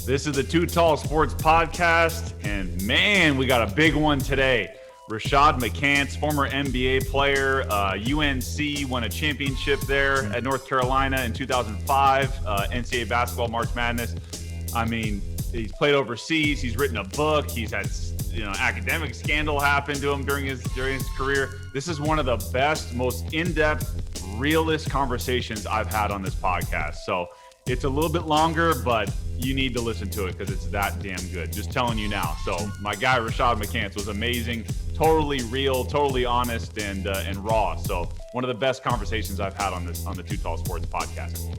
This is the Too Tall Sports Podcast, and man, we got a big one today. Rashad McCants, former NBA player, UNC won a championship there at North Carolina in 2005, NCAA basketball, March Madness. I mean, he's played overseas. He's written a book. He's had, academic scandal happen to him during his career. This is one of the best, most in-depth, realist conversations I've had on this podcast. So it's a little bit longer, but you need to listen to it because it's that damn good. Just telling you now. So my guy Rashad McCants was amazing, totally real, totally honest, and raw. So one of the best conversations I've had on the Too Tall Sports Podcast.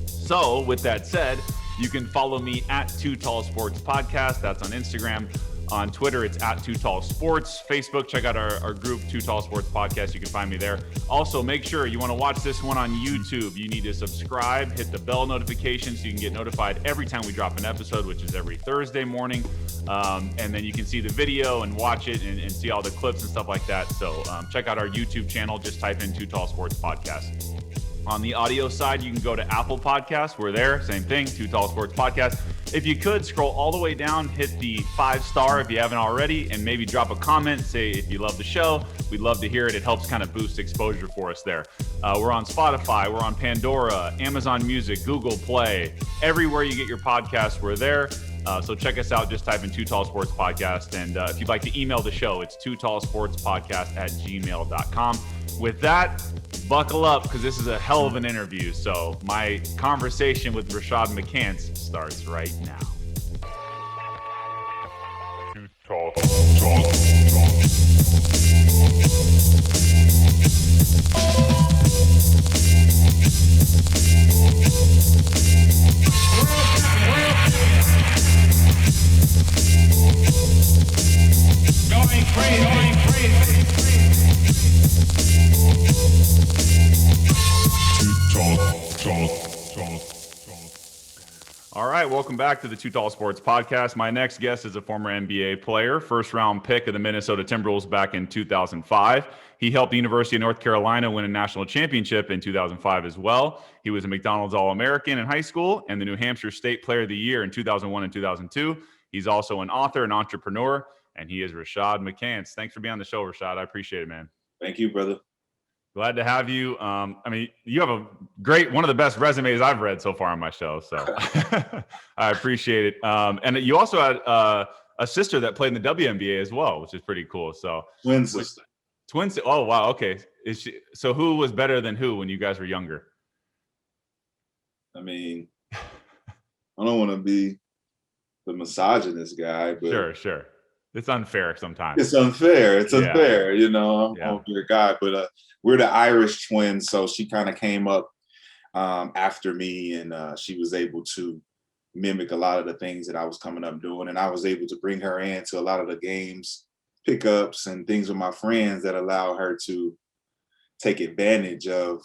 So with that said, you can follow me at Too Tall Sports Podcast. That's on Instagram. On Twitter, it's at Too Tall Sports. Facebook, check out our group, Too Tall Sports Podcast. You can find me there. Also, make sure you want to watch this one on YouTube. You need to subscribe, hit the bell notification so you can get notified every time we drop an episode, which is every Thursday morning. And then you can see the video and watch it and see all the clips and stuff like that. So check out our YouTube channel. Just type in Too Tall Sports Podcast. On the audio side, you can go to Apple Podcasts. We're there. Same thing, Too Tall Sports Podcast. If you could, scroll all the way down, hit the 5-star if you haven't already, and maybe drop a comment. Say if you love the show. We'd love to hear it. It helps kind of boost exposure for us there. We're on Spotify. We're on Pandora, Amazon Music, Google Play. Everywhere you get your podcasts, we're there. So check us out. Just type in Too Tall Sports Podcast. And if you'd like to email the show, it's tootallsportspodcast@gmail.com. With that, buckle up because this is a hell of an interview. So my conversation with Rashad McCants starts right now. Too tall. Going crazy. All right, welcome back to the Too Tall Sports Podcast. My next guest is a former NBA player, first-round pick of the Minnesota Timberwolves back in 2005. He helped the University of North Carolina win a national championship in 2005 as well. He was a McDonald's All-American in high school and the New Hampshire State Player of the Year in 2001 and 2002. He's also an author and entrepreneur, and he is Rashad McCants. Thanks for being on the show, Rashad. I appreciate it, man. Thank you, brother. Glad to have you. You have a great, one of the best resumes I've read so far on my show. So I appreciate it. And you also had a sister that played in the WNBA as well, which is pretty cool. So twin sister. Oh, wow. Okay. So who was better than who when you guys were younger? I mean, I don't want to be the misogynist guy, but Sure. It's unfair sometimes. It's unfair. I'm Yeah. your guy, but we're the Irish twins, so she kind of came up after me, and she was able to mimic a lot of the things that I was coming up doing, and I was able to bring her into a lot of the games, pickups, and things with my friends that allow her to take advantage of,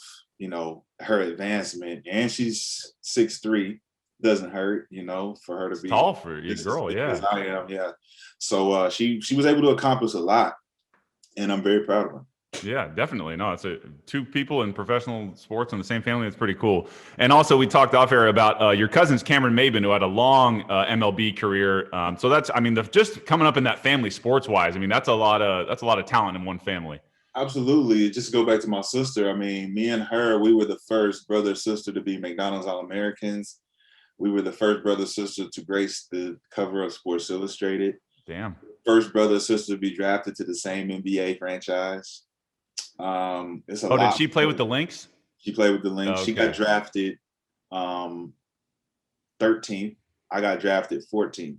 her advancement. And she's 6'3". Doesn't hurt, for her to be tall for a girl, yeah. As I am, yeah. So she was able to accomplish a lot, and I'm very proud of her. Yeah, definitely. No, it's two people in professional sports in the same family. It's pretty cool. And also, we talked off air about your cousin's Cameron Maben, who had a long MLB career. So that's, just coming up in that family sports wise. That's a lot of talent in one family. Absolutely. Just to go back to my sister. Me and her, we were the first brother sister to be McDonald's All-Americans. We were the first brother-sister to grace the cover of Sports Illustrated. Damn. First brother-sister to be drafted to the same NBA franchise. It's a lot. Did she play with the Lynx? She played with the Lynx. Okay. She got drafted 13th. I got drafted 14th.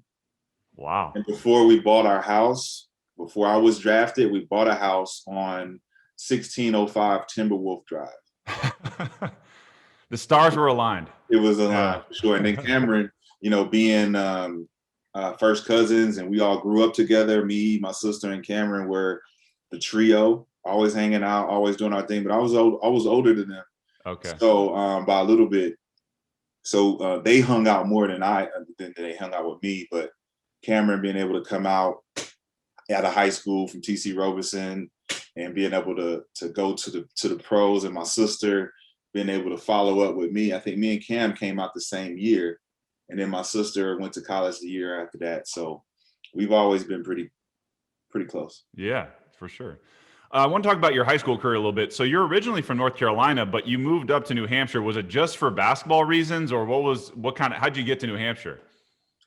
Wow. And before we bought our house, before I was drafted, we bought a house on 1605 Timberwolf Drive. The stars were aligned. It was aligned, for sure. And then Cameron, being first cousins, and we all grew up together. Me, my sister, and Cameron were the trio, always hanging out, always doing our thing. But I was older than them. Okay. So by a little bit. So they hung out more than they hung out with me. But Cameron being able to come out out of high school from TC Roberson and being able to go to the pros, and my sister being able to follow up with me. I think me and Cam came out the same year. And then my sister went to college the year after that. So we've always been pretty close. Yeah, for sure. I want to talk about your high school career a little bit. So you're originally from North Carolina, but you moved up to New Hampshire. Was it just for basketball reasons, or how'd you get to New Hampshire?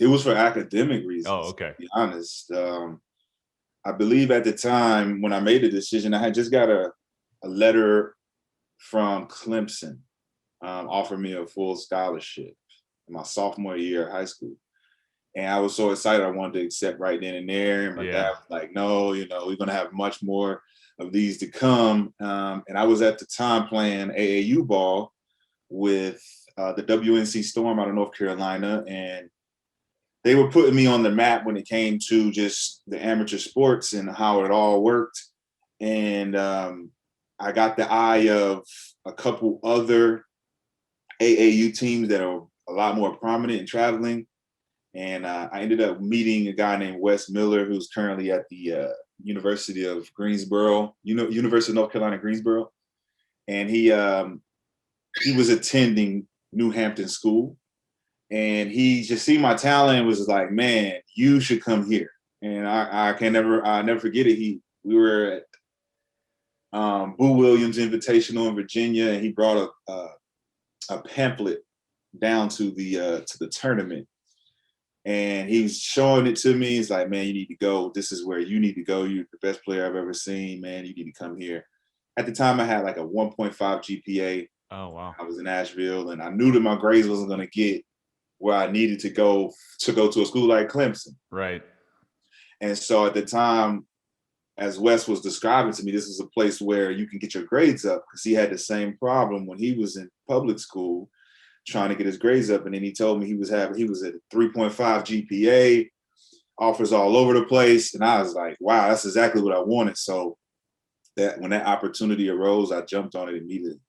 It was for academic reasons, Oh, okay. to be honest. I believe at the time when I made the decision, I had just got a letter from Clemson offering me a full scholarship in my sophomore year of high school. And I was so excited, I wanted to accept right then and there. And my dad was like, no, we're going to have much more of these to come. And I was at the time playing AAU ball with the WNC Storm out of North Carolina. And they were putting me on the map when it came to just the amateur sports and how it all worked. And I got the eye of a couple other AAU teams that are a lot more prominent in traveling. And I ended up meeting a guy named Wes Miller, who's currently at the University of Greensboro, University of North Carolina, Greensboro. And he was attending New Hampton School. And he just seen my talent and was like, man, you should come here. And I never forget it. We were at Boo Williams Invitational in Virginia, and he brought a pamphlet down to the tournament. And he's showing it to me. He's like, man, you need to go. This is where you need to go. You're the best player I've ever seen, man. You need to come here. At the time, I had like a 1.5 GPA. Oh, wow. I was in Asheville, and I knew that my grades wasn't going to get where I needed to go to a school like Clemson. Right. And so at the time, as Wes was describing to me, this is a place where you can get your grades up, because he had the same problem when he was in public school trying to get his grades up. And then he told me he was at 3.5 GPA, offers all over the place. And I was like, wow, that's exactly what I wanted. So that when that opportunity arose, I jumped on it immediately.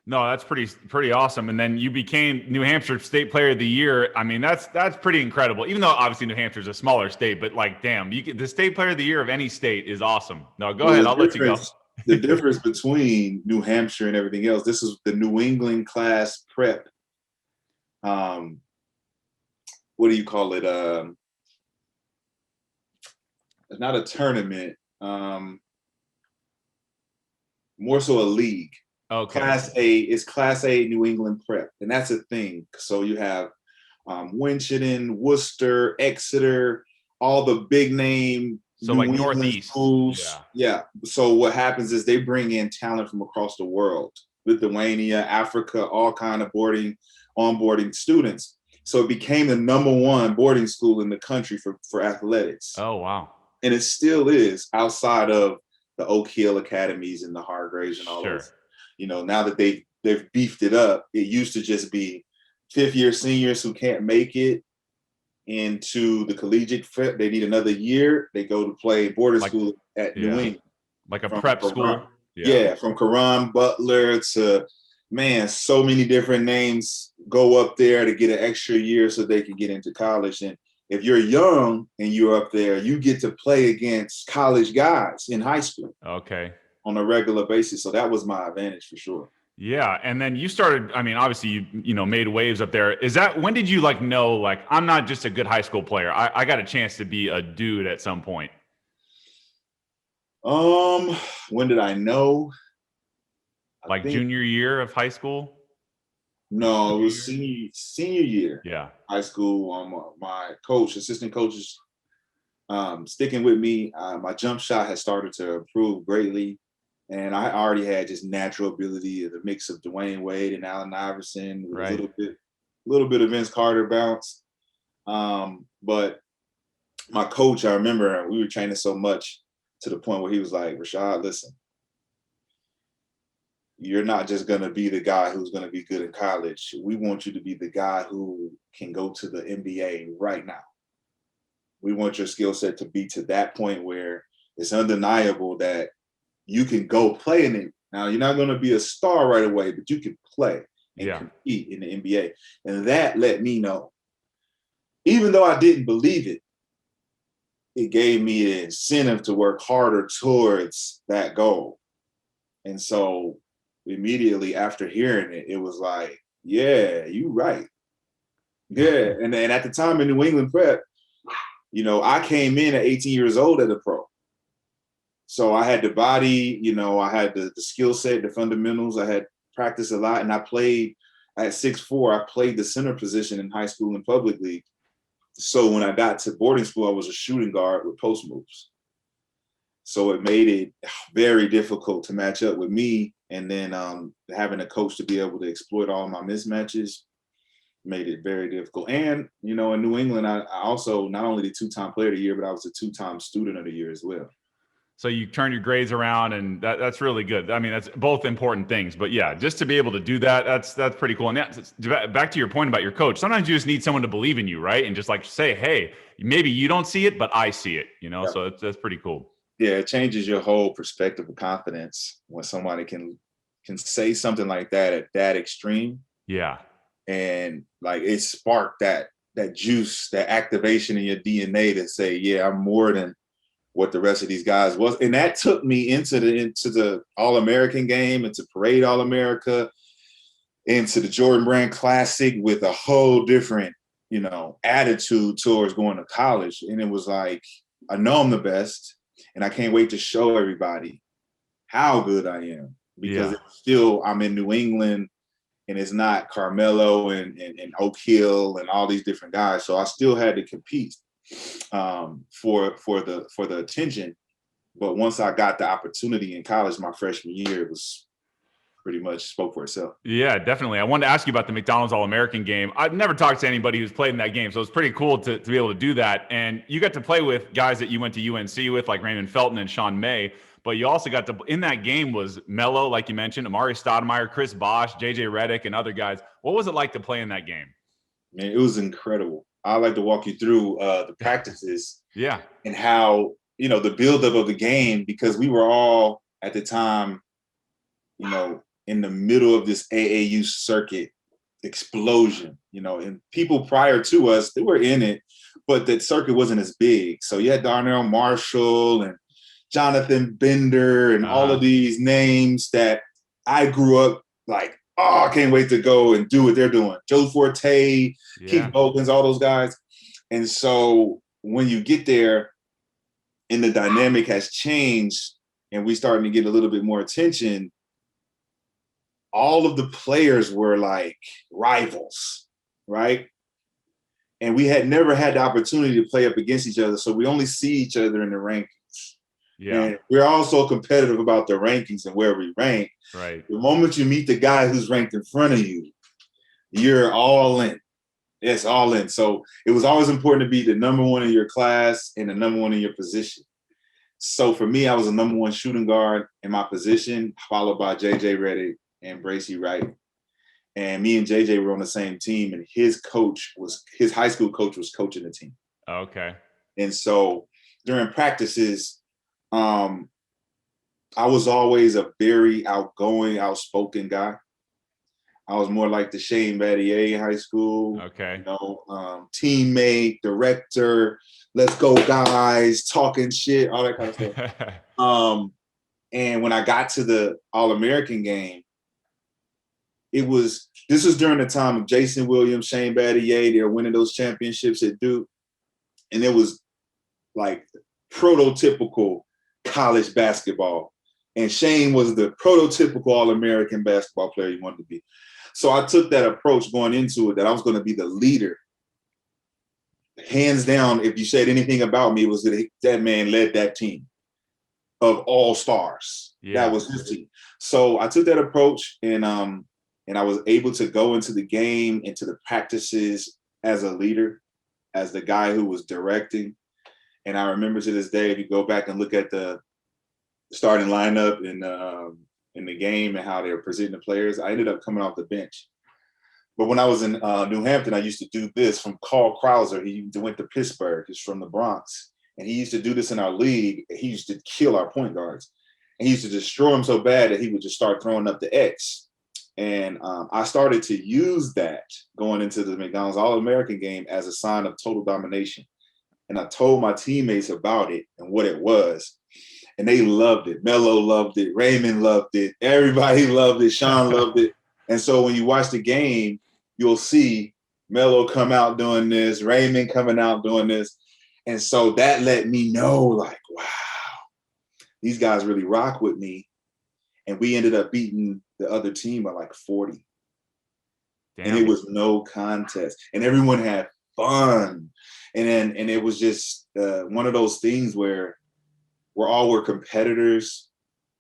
No, that's pretty awesome. And then you became New Hampshire State Player of the Year. I mean, that's pretty incredible. Even though obviously New Hampshire is a smaller state, but like, damn, the State Player of the Year of any state is awesome. No, go ahead. I'll let you go. The difference between New Hampshire and everything else, this is the New England class prep. What do you call it? It's not a tournament. More so a league. Okay. Class A New England prep, and that's a thing. So you have Winchendon, Worcester, Exeter, all the big name. So New like England Northeast schools. Yeah. So what happens is they bring in talent from across the world, Lithuania, Africa, all kind of onboarding students. So it became the #1 boarding school in the country for athletics. Oh, wow. And it still is, outside of the Oak Hill academies and the Hargraves and all those. Now that they've beefed it up, it used to just be 5th-year seniors who can't make it into the collegiate prep. They need another year. They go to play boarding school at New England. Like a prep school. Yeah, from Karan Butler to, man, so many different names go up there to get an extra year so they can get into college. And if you're young and you're up there, you get to play against college guys in high school. Okay. On a regular basis. So that was my advantage for sure. Yeah. And then you started, I mean, obviously you made waves up there. When did you know, I'm not just a good high school player. I got a chance to be a dude at some point. When did I know? Like junior year of high school? No, it was senior year. Yeah. High school. My assistant coaches, sticking with me. My jump shot has started to improve greatly. And I already had just natural ability, the mix of Dwayne Wade and Allen Iverson, with a little bit of Vince Carter bounce. But my coach, I remember we were training so much to the point where he was like, Rashad, listen, you're not just going to be the guy who's going to be good in college. We want you to be the guy who can go to the NBA right now. We want your skill set to be to that point where it's undeniable that you can go play in it. Now, you're not going to be a star right away, but you can play and compete in the NBA. And that let me know, even though I didn't believe it, it gave me an incentive to work harder towards that goal. And so immediately after hearing it, it was like, yeah, you're right. Yeah, and at the time in New England prep, I came in at 18 years old as a pro. So I had the body, I had the skill set, the fundamentals. I had practiced a lot, and I played at 6'4". I played the center position in high school and public league. So when I got to boarding school, I was a shooting guard with post moves. So it made it very difficult to match up with me. And then having a coach to be able to exploit all my mismatches made it very difficult. And, in New England, I also not only the 2-time player of the year, but I was a 2-time student of the year as well. So you turn your grades around, and that's really good. I mean, that's both important things. But yeah, just to be able to do that, that's pretty cool. And back to your point about your coach, sometimes you just need someone to believe in you, right? And just like say, hey, maybe you don't see it, but I see it, Yeah. So that's pretty cool. Yeah, it changes your whole perspective of confidence when somebody can say something like that at that extreme. Yeah. And like it sparked that juice, that activation in your DNA to say, yeah, I'm more than what the rest of these guys was. And that took me into the All-American game, into Parade All-America, into the Jordan Brand Classic with a whole different, attitude towards going to college. And it was like, I know I'm the best, and I can't wait to show everybody how good I am, because I'm in New England, and it's not Carmelo and Oak Hill and all these different guys. So I still had to compete for the attention. But once I got the opportunity in college my freshman year, it was pretty much spoke for itself. Yeah, definitely. I wanted to ask you about the McDonald's All-American game. I've never talked to anybody who's played in that game, so it's pretty cool to be able to do that. And you got to play with guys that you went to UNC with, like Raymond Felton and Sean May. But you also got to, in that game was Melo, like you mentioned, Amari Stoudemire, Chris Bosh, JJ Redick, and other guys. What was it like to play in that game? Man, it was incredible. I'd like to walk you through the practices. Yeah. And how, the buildup of the game, because we were all at the time, in the middle of this AAU circuit explosion, and people prior to us, they were in it, but that circuit wasn't as big. So you had Darnell Marshall and Jonathan Bender and all of these names that I grew up like, I can't wait to go and do what they're doing. Joe Forte, Keith Bogans, all those guys. And so when you get there and the dynamic has changed and we starting to get a little bit more attention, all of the players were like rivals, right? And we had never had the opportunity to play up against each other. So we only see each other in the rankings. Yeah. And we're also competitive about the rankings and where we rank. Right. The moment you meet the guy who's ranked in front of you, you're all in. It's all in. So it was always important to be the number one in your class and the number one in your position. So for me, I was a number one shooting guard in my position, followed by JJ Redick and Bracy Wright. And me and JJ were on the same team, and his high school coach was coaching the team. Okay. And so during practices, I was always a very outgoing, outspoken guy. I was more like the Shane Battier in high school. Okay. Teammate, director, let's go guys, talking shit, all that kind of stuff. And when I got to the All-American game, this was during the time of Jason Williams, Shane Battier. They were winning those championships at Duke. And it was like prototypical college basketball. And Shane was the prototypical All-American basketball player you wanted to be. So I took that approach going into it, that I was going to be the leader. Hands down, if you said anything about me, it was that man led that team of all-stars. Yeah. That was his team. So I took that approach, and I was able to go into the game, into the practices as a leader, as the guy who was directing. And I remember to this day, if you go back and look at the starting lineup in the game and how they were presenting the players, I ended up coming off the bench. But when I was in New Hampton, I used to do this from Carl Krauser. He went to Pittsburgh. He's from the Bronx. And he used to do this in our league. He used to kill our point guards. And he used to destroy them so bad that he would just start throwing up the X. And I started to use that going into the McDonald's All-American game as a sign of total domination. And I told my teammates about it and what it was. And they loved it. Melo loved it. Raymond loved it. Everybody loved it. Sean loved it. And so when you watch the game, you'll see Melo come out doing this, Raymond coming out doing this. And so that let me know, like, wow, these guys really rock with me. And we ended up beating the other team by like 40. Damn. And it was no contest. And everyone had fun. And it was just one of those things where we're competitors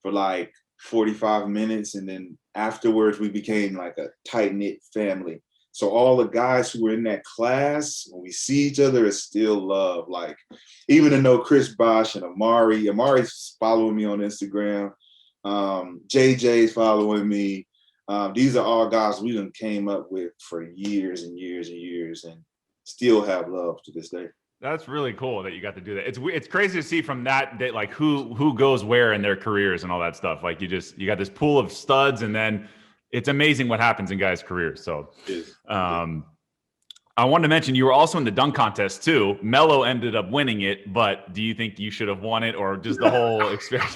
for like 45 minutes. And then afterwards, we became like a tight-knit family. So all the guys who were in that class, when we see each other, it's still love. Like, even to know Chris Bosh and Amari's following me on Instagram. JJ's following me. These are all guys we done came up with for years and years and years, and still have love to this day. That's really cool that you got to do that. It's crazy to see from that day, like who goes where in their careers and all that stuff. Like you got this pool of studs, and then it's amazing what happens in guys' careers. So, I wanted to mention you were also in the dunk contest too. Melo ended up winning it, but do you think you should have won it, or just the whole experience?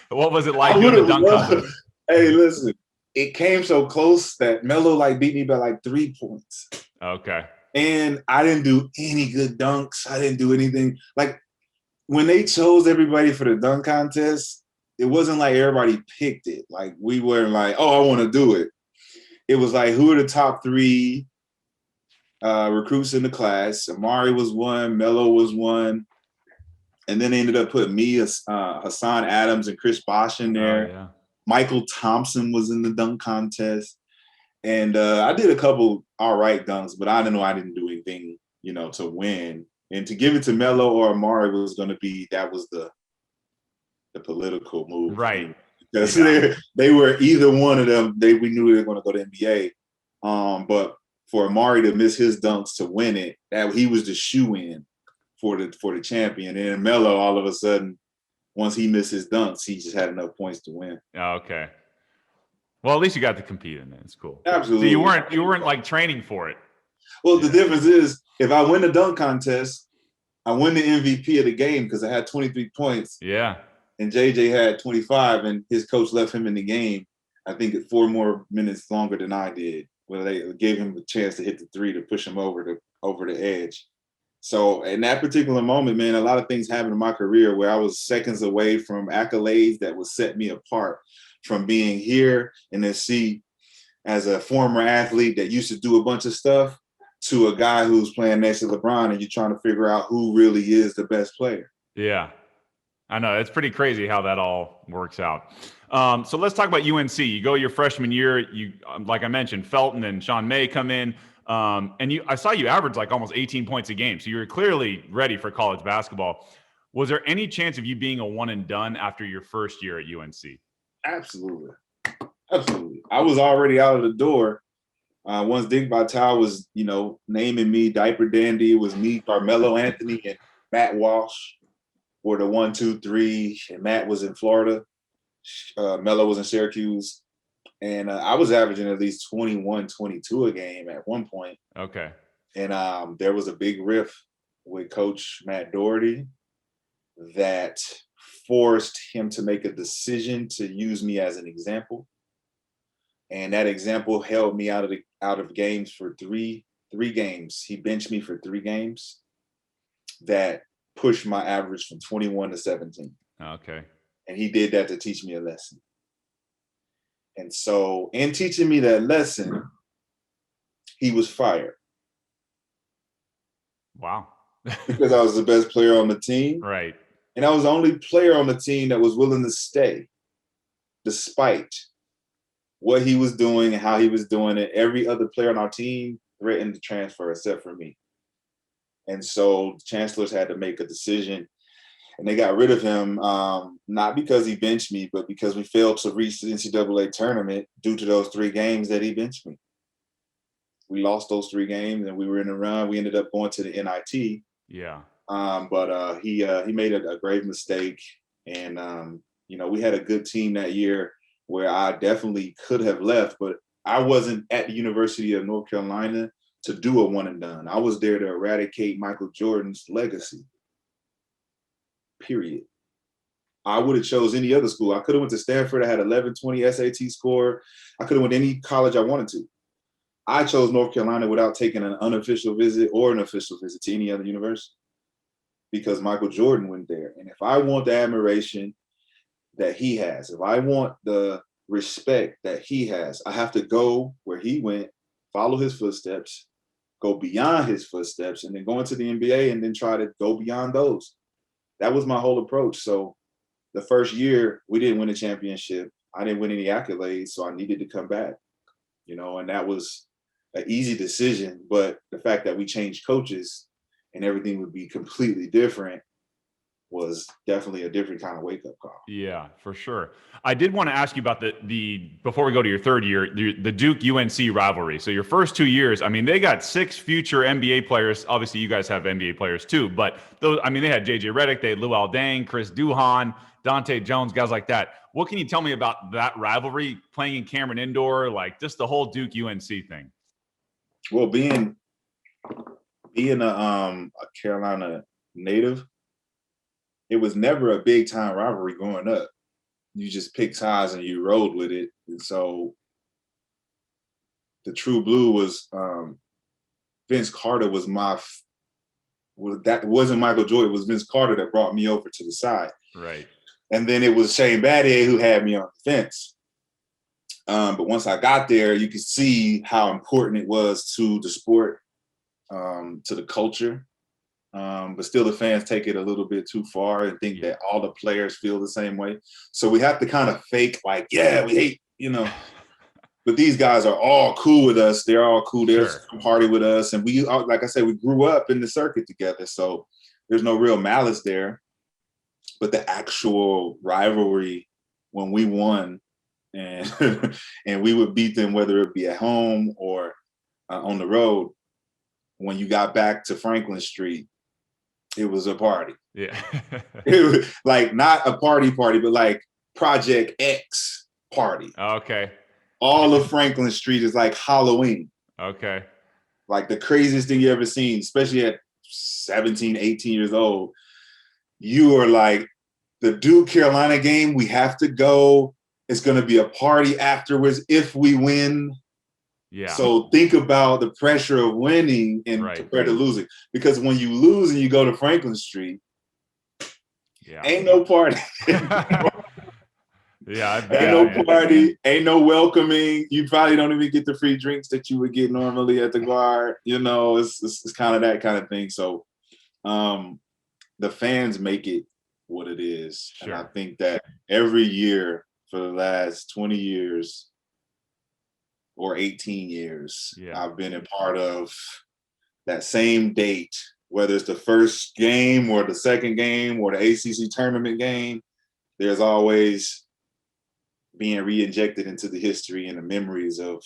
What was it like doing the dunk contest? Hey, listen, it came so close that Melo like beat me by like 3 points. Okay. And I didn't do any good dunks. I didn't do anything. Like, when they chose everybody for the dunk contest, it wasn't like everybody picked it. Like, we weren't like, oh, I want to do it. It was like, who are the top 3 recruits in the class? Amari was one, Melo was one. And then they ended up putting me, Hassan Adams, and Chris Bosh in there. Yeah. Michael Thompson was in the dunk contest. And I did a couple all right dunks, but I didn't do anything, to win. And to give it to Melo or Amari was going to be, that was the political move. Right. Because they were either one of them, we knew they were going to go to NBA. But for Amari to miss his dunks to win it, that he was the shoe-in for the champion. And then Melo, all of a sudden, once he missed his dunks, he just had enough points to win. Okay. Well, at least you got to compete in it. It's cool. Absolutely. So you weren't like training for it. Well, the difference is, if I win the dunk contest, I win the MVP of the game because I had 23 points. Yeah. And JJ had 25, and his coach left him in the game, I think, 4 more minutes longer than I did, where they gave him a chance to hit the 3 to push him over the edge. So in that particular moment, man, a lot of things happened in my career where I was seconds away from accolades that would set me apart from being here in this seat as a former athlete that used to do a bunch of stuff to a guy who's playing next to LeBron, and you're trying to figure out who really is the best player. Yeah. I know. It's pretty crazy how that all works out. So let's talk about UNC. You go your freshman year, like I mentioned, Felton and Sean May come in. And I saw you average like almost 18 points a game. So you were clearly ready for college basketball. Was there any chance of you being a one and done after your first year at UNC? Absolutely. I was already out of the door. Once Dick Vitale was, naming me Diaper Dandy, it was me, Carmelo Anthony, and Matt Walsh were the 1, 2, 3. And Matt was in Florida. Melo was in Syracuse. And I was averaging at least 21, 22 a game at one point. Okay. And there was a big riff with Coach Matt Doherty that forced him to make a decision to use me as an example. And that example held me out of games for three games. He benched me for 3 games that pushed my average from 21 to 17. Okay. And he did that to teach me a lesson. And so in teaching me that lesson, he was fired. Wow. Because I was the best player on the team. Right. And I was the only player on the team that was willing to stay despite what he was doing and how he was doing it. Every other player on our team threatened to transfer except for me. And so the chancellors had to make a decision, and they got rid of him, not because he benched me, but because we failed to reach the NCAA tournament due to those 3 games that he benched me. We lost those 3 games, and we were in a run. We ended up going to the NIT. Yeah. But he made a grave mistake, and we had a good team that year where I definitely could have left, but I wasn't at the University of North Carolina to do a one and done. I was there to eradicate Michael Jordan's legacy. Period. I would have chose any other school. I could have went to Stanford. I had 1120 SAT score. I could have went to any college I wanted to. I chose North Carolina without taking an unofficial visit or an official visit to any other university because Michael Jordan went there. And if I want the admiration that he has, if I want the respect that he has, I have to go where he went, follow his footsteps, go beyond his footsteps, and then go into the NBA and then try to go beyond those. That was my whole approach. So the first year, we didn't win a championship. I didn't win any accolades, so I needed to come back, and that was an easy decision. But the fact that we changed coaches and everything would be completely different was definitely a different kind of wake-up call. Yeah, for sure. I did want to ask you about the before we go to your third year, the Duke UNC rivalry. So your first 2 years, I mean, they got 6 future NBA players. Obviously, you guys have NBA players too, but those, I mean, they had JJ Redick, they had Luol Deng, Chris Duhon, Dante Jones, guys like that. What can you tell me about that rivalry, playing in Cameron Indoor, like just the whole Duke UNC thing? Well, being a Carolina native, it was never a big time rivalry growing up. You just picked sides and you rode with it. And so the True Blue was Vince Carter was that wasn't Michael Jordan, it was Vince Carter that brought me over to the side. Right. And then it was Shane Battier who had me on the fence. But once I got there, you could see how important it was to the sport, to the culture. But still the fans take it a little bit too far and think that all the players feel the same way. So we have to kind of fake like, yeah, we hate, but these guys are all cool with us. They're all cool. They're party with us. And we, like I said, we grew up in the circuit together. So there's no real malice there. But the actual rivalry when we won and and we would beat them, whether it be at home or on the road, when you got back to Franklin Street, it was a party. Yeah. It was like not a party, but like Project X party. Okay. All of Franklin Street is like Halloween. Okay. Like the craziest thing you ever seen, especially at 17, 18 years old. You are like, the Duke Carolina game, we have to go. It's going to be a party afterwards if we win. Yeah. So think about the pressure of winning and compared to losing. Because when you lose and you go to Franklin Street, ain't no party. Yeah, ain't no party, ain't no welcoming. You probably don't even get the free drinks that you would get normally at the bar. It's kind of that kind of thing. So the fans make it what it is. Sure. And I think that every year for the last 20 years or 18 years, I've been a part of that same date, whether it's the first game or the second game or the ACC tournament game, there's always being re-injected into the history and the memories of,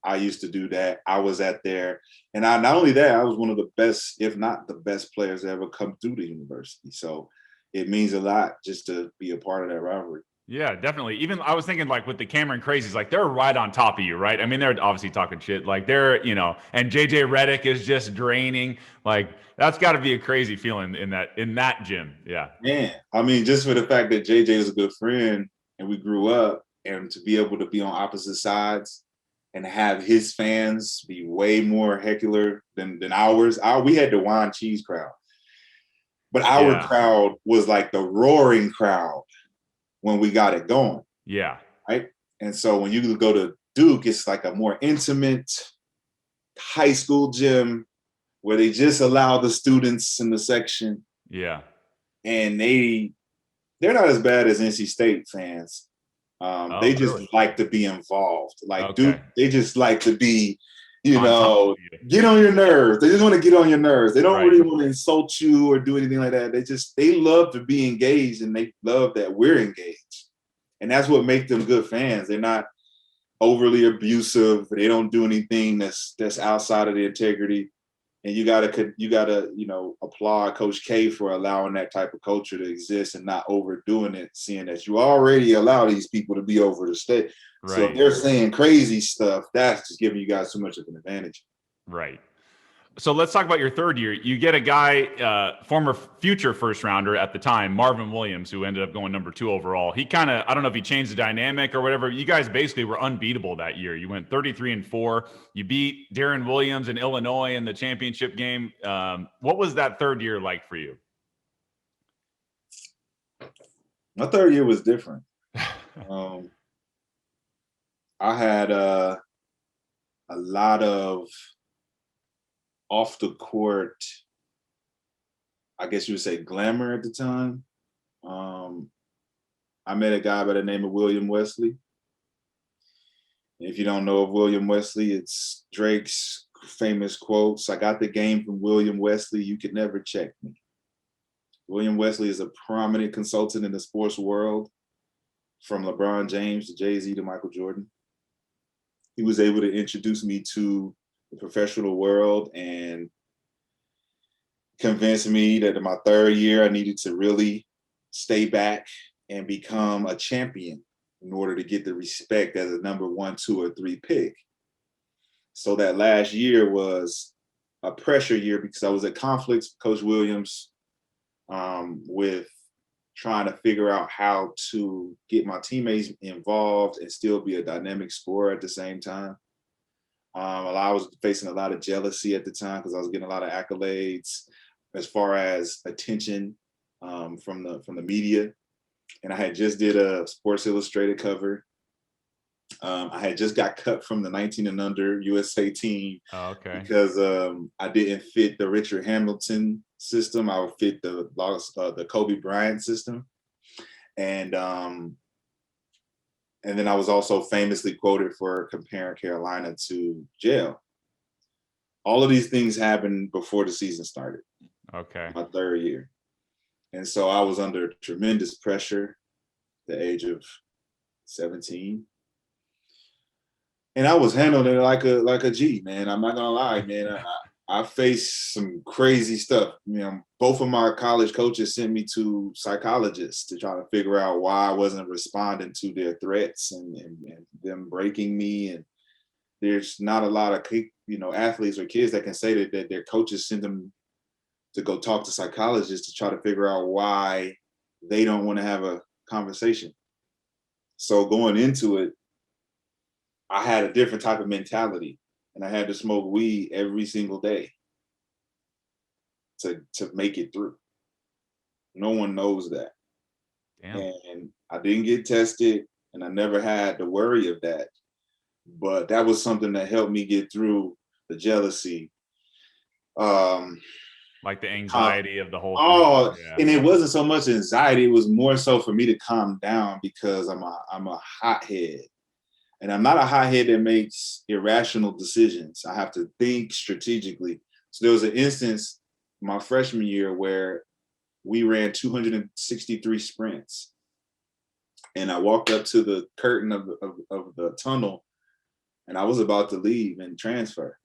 I used to do that. I was at there. And not only that, I was one of the best, if not the best players to ever come through the university. So it means a lot just to be a part of that rivalry. Yeah, definitely. Even I was thinking like with the Cameron Crazies, like they're right on top of you, right? I mean, they're obviously talking shit. Like they're, and JJ Redick is just draining. Like that's got to be a crazy feeling in that gym. Yeah. Man, I mean, just for the fact that JJ is a good friend and we grew up, and to be able to be on opposite sides and have his fans be way more heckler than ours. We had the wine cheese crowd, but our crowd was like the roaring crowd when we got it going. Yeah. Right. And so when you go to Duke, it's like a more intimate high school gym where they just allow the students in the section. Yeah. And they're not as bad as NC State fans. They just like to be involved. Like Duke, they just like to be, get on your nerves. They just want to get on your nerves. They don't really want to insult you or do anything like that. They love to be engaged, and they love that we're engaged. And that's what makes them good fans. They're not overly abusive. They don't do anything that's outside of the integrity. And you gotta applaud Coach K for allowing that type of culture to exist and not overdoing it, seeing that you already allow these people to be over the state. Right. So if they're saying crazy stuff, that's just giving you guys too much of an advantage. Right. So let's talk about your third year. You get a guy, former future first rounder at the time, Marvin Williams, who ended up going number 2 overall. He kind of, I don't know if he changed the dynamic or whatever. You guys basically were unbeatable that year. You went 33-4. You beat Darren Williams in Illinois in the championship game. What was that third year like for you? My third year was different. I had a lot of off the court, I guess you would say, glamour at the time. I met a guy by the name of William Wesley. If you don't know of William Wesley, it's Drake's famous quotes. I got the game from William Wesley. You could never check me. William Wesley is a prominent consultant in the sports world, from LeBron James to Jay-Z to Michael Jordan. He was able to introduce me to the professional world and convince me that in my third year, I needed to really stay back and become a champion in order to get the respect as a number 1, 2, or 3 pick. So that last year was a pressure year because I was at conflicts with Coach Williams, with trying to figure out how to get my teammates involved and still be a dynamic scorer at the same time. I was facing a lot of jealousy at the time because I was getting a lot of accolades as far as attention from the media. And I had just did a Sports Illustrated cover. I had just got cut from the 19 and under USA team because I didn't fit the Richard Hamilton system. I would fit the Kobe Bryant system. And then I was also famously quoted for comparing Carolina to jail. All of these things happened before the season started. Okay. My third year. And so I was under tremendous pressure at the age of 17. And I was handling it like a G, man. I'm not gonna lie, man. I faced some crazy stuff. You know, both of my college coaches sent me to psychologists to try to figure out why I wasn't responding to their threats and them breaking me. And there's not a lot of, athletes or kids that can say that their coaches send them to go talk to psychologists to try to figure out why they don't want to have a conversation. So going into it, I had a different type of mentality, and I had to smoke weed every single day to make it through. No one knows that. Damn. And I didn't get tested, and I never had the worry of that. But that was something that helped me get through the jealousy. Like the anxiety of the whole thing. Yeah. And it wasn't so much anxiety. It was more so for me to calm down because I'm a hothead. And I'm not a hothead that makes irrational decisions. I have to think strategically. So there was an instance my freshman year where we ran 263 sprints. And I walked up to the curtain of the tunnel, and I was about to leave and transfer.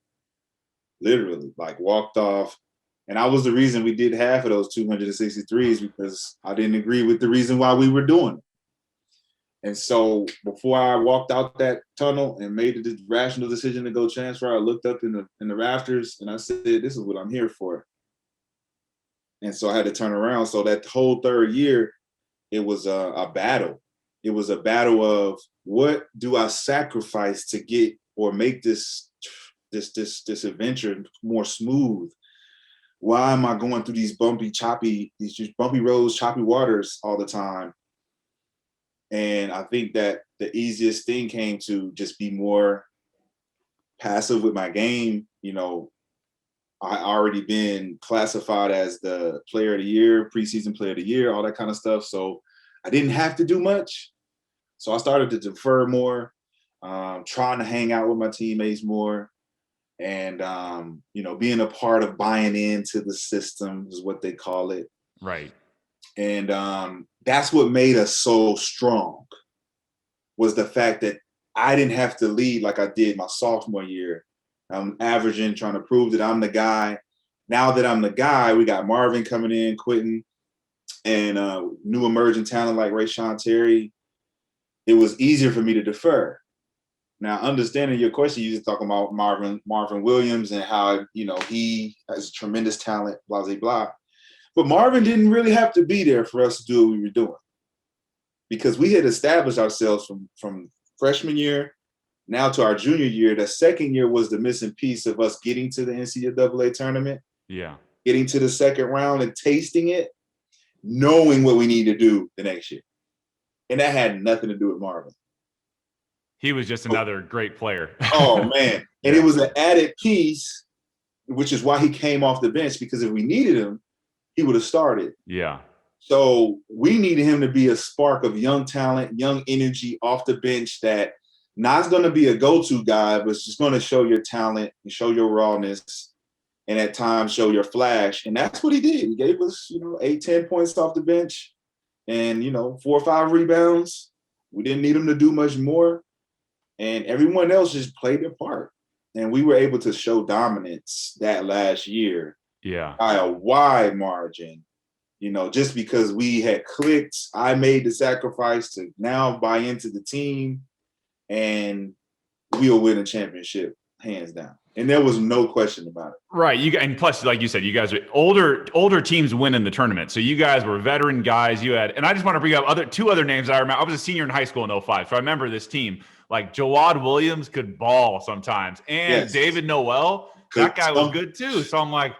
Literally, like walked off. And I was the reason we did half of those 263s because I didn't agree with the reason why we were doing it. And so before I walked out that tunnel and made the rational decision to go transfer, I looked up in the rafters and I said, this is what I'm here for. And so I had to turn around. So that whole third year, it was a battle. It was a battle of what do I sacrifice to get or make this adventure more smooth? Why am I going through these bumpy roads, choppy waters all the time? And I think that the easiest thing came to just be more passive with my game. You know, I already been classified as the player of the year, preseason player of the year, all that kind of stuff. So I didn't have to do much. So I started to defer more, trying to hang out with my teammates more. And, being a part of buying into the system is what they call it. Right. And that's what made us so strong, was the fact that I didn't have to lead like I did my sophomore year. I'm averaging, trying to prove that I'm the guy. Now that I'm the guy, we got Marvin coming in, quitting, and new emerging talent like Rashad Terry. It was easier for me to defer. Now, understanding your question, you just talking about Marvin Williams and how, he has tremendous talent, blah, blah, blah. But Marvin didn't really have to be there for us to do what we were doing, because we had established ourselves from freshman year now to our junior year. The second year was the missing piece of us getting to the NCAA tournament, getting to the second round and tasting it, knowing what we need to do the next year. And that had nothing to do with Marvin. He was just another great player. Oh, man. And it was an added piece, which is why he came off the bench, because if we needed him, he would have started. Yeah. So we needed him to be a spark of young talent, young energy off the bench that not going to be a go-to guy, but just going to show your talent and show your rawness and at times show your flash. And that's what he did. He gave us, 8-10 points off the bench and, 4 or 5 rebounds. We didn't need him to do much more. And everyone else just played their part. And we were able to show dominance that last year by a wide margin. Just because we had clicked, I made the sacrifice to now buy into the team, and we'll win a championship hands down. And there was no question about it. Right. And plus, like you said, you guys are older teams win in the tournament. So you guys were veteran guys. And I just want to bring up two other names I remember. I was a senior in high school in 05. So I remember this team. Like Jawad Williams could ball sometimes. And David Noel, that guy was good too. So I'm like,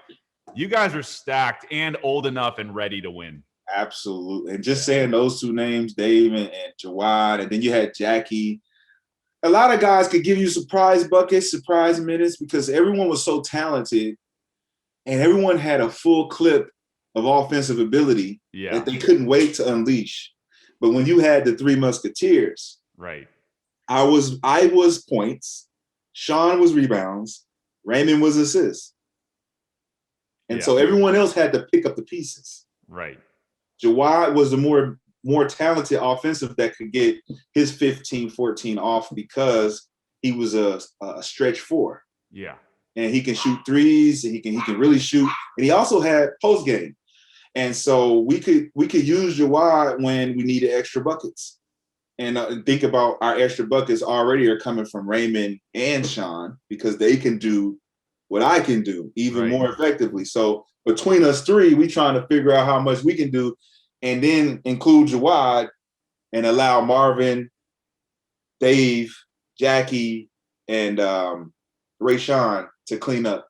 you guys are stacked and old enough and ready to win. Absolutely. And just saying those two names, Dave and Jawad, and then you had Jackie. A lot of guys could give you surprise buckets, surprise minutes, because everyone was so talented and everyone had a full clip of offensive ability that they couldn't wait to unleash. But when you had the Three Musketeers, right, I was points, Sean was rebounds, Raymond was assists. And so everyone else had to pick up the pieces. Right. Jawad was the more talented offensive that could get his 15, 14 off because he was a stretch 4. Yeah. And he can shoot threes, and he can really shoot. And he also had post game. And so we could use Jawad when we needed extra buckets. And think about our extra buckets already are coming from Raymond and Sean, because they can do what I can do even more effectively. So between us three, we trying to figure out how much we can do, and then include Jawad and allow Marvin, Dave, Jackie, and Rashad to clean up.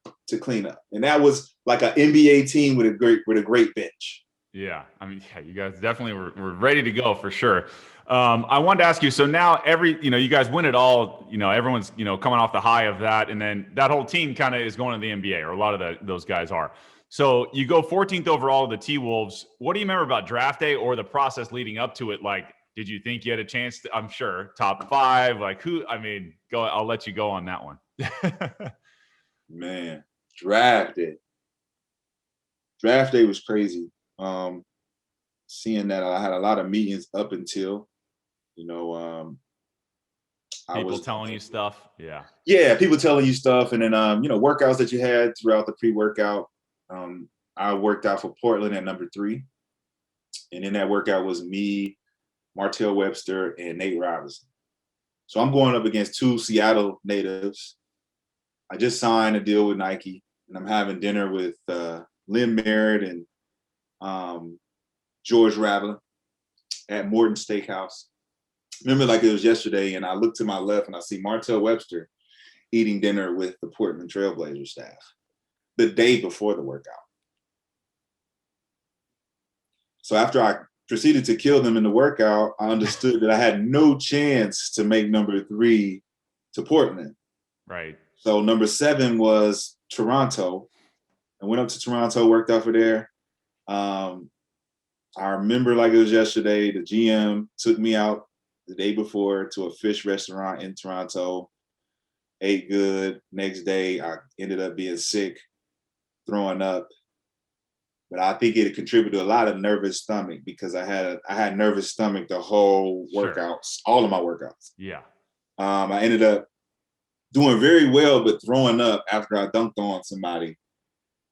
And that was like an NBA team with a great bench. Yeah. I mean, you guys definitely were ready to go for sure. I wanted to ask you, so now you guys win it all, everyone's, coming off the high of that. And then that whole team kind of is going to the NBA, or a lot of those guys are. So you go 14th overall to the T-Wolves. What do you remember about draft day or the process leading up to it? Like, did you think you had a chance to, I'm sure, top 5? Like go, I'll let you go on that one. Man, draft day was crazy. Seeing that I had a lot of meetings up until, people telling you stuff. Yeah, people telling you stuff. And then, workouts that you had throughout the pre-workout. I worked out for Portland at number 3. And in that workout was me, Martell Webster, and Nate Robinson. So I'm going up against 2 Seattle natives. I just signed a deal with Nike, and I'm having dinner with Lynn Merritt and George Raveling at Morton Steakhouse. Remember like it was yesterday, and I look to my left and I see Martell Webster eating dinner with the Portland Trailblazer staff the day before the workout. So after I proceeded to kill them in the workout, I understood that I had no chance to make number 3 to Portland. Right. So number 7 was Toronto. I went up to Toronto, worked out for there. I remember like it was yesterday, the GM took me out the day before to a fish restaurant in Toronto, ate good. Next day, I ended up being sick, throwing up. But I think it contributed to a lot of nervous stomach, because I had nervous stomach the whole workouts, all of my workouts. Yeah. I ended up doing very well, but throwing up after I dunked on somebody,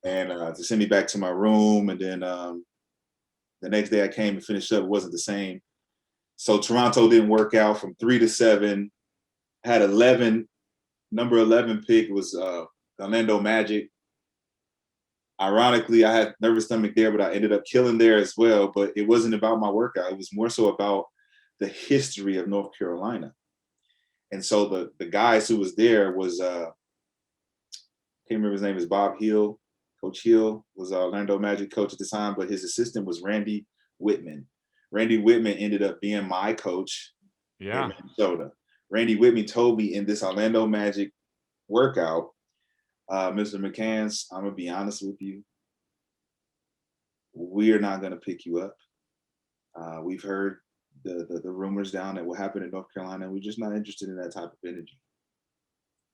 and to send me back to my room. And then the next day I came and finished up, it wasn't the same. So Toronto didn't work out from 3 to 7. had number 11 pick was Orlando Magic. Ironically, I had nervous stomach there, but I ended up killing there as well. But it wasn't about my workout. It was more so about the history of North Carolina. And so the guys who was there was, can't remember his name, is Bob Hill. Coach Hill was Orlando Magic coach at the time, but his assistant was Randy Whitman. Randy Whitman ended up being my coach in Minnesota. Randy Whitman told me in this Orlando Magic workout, Mr. McCants, I'm going to be honest with you. We're not going to pick you up. We've heard the rumors down that what happened in North Carolina, and we're just not interested in that type of energy.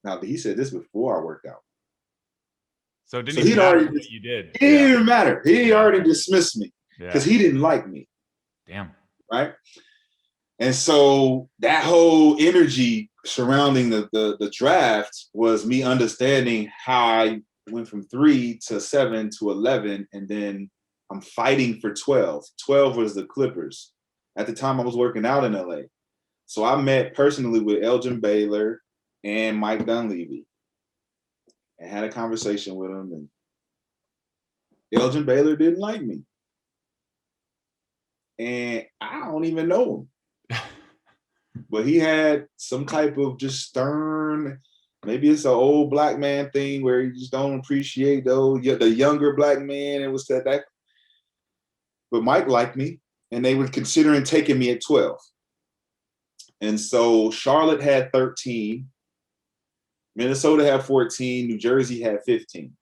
Now, he said this before our workout. So it didn't even matter what you did. It didn't even matter. He already dismissed me because he didn't like me. Damn. Right? And so that whole energy surrounding the draft was me understanding how I went from 3 to 7 to 11, and then I'm fighting for 12. 12 was the Clippers. At the time, I was working out in LA. So I met personally with Elgin Baylor and Mike Dunleavy and had a conversation with him. And Elgin Baylor didn't like me. And I don't even know him. But he had some type of just stern, maybe it's an old black man thing where you just don't appreciate the younger black man. It was that. But Mike liked me, and they were considering taking me at 12. And so Charlotte had 13, Minnesota had 14, New Jersey had 15.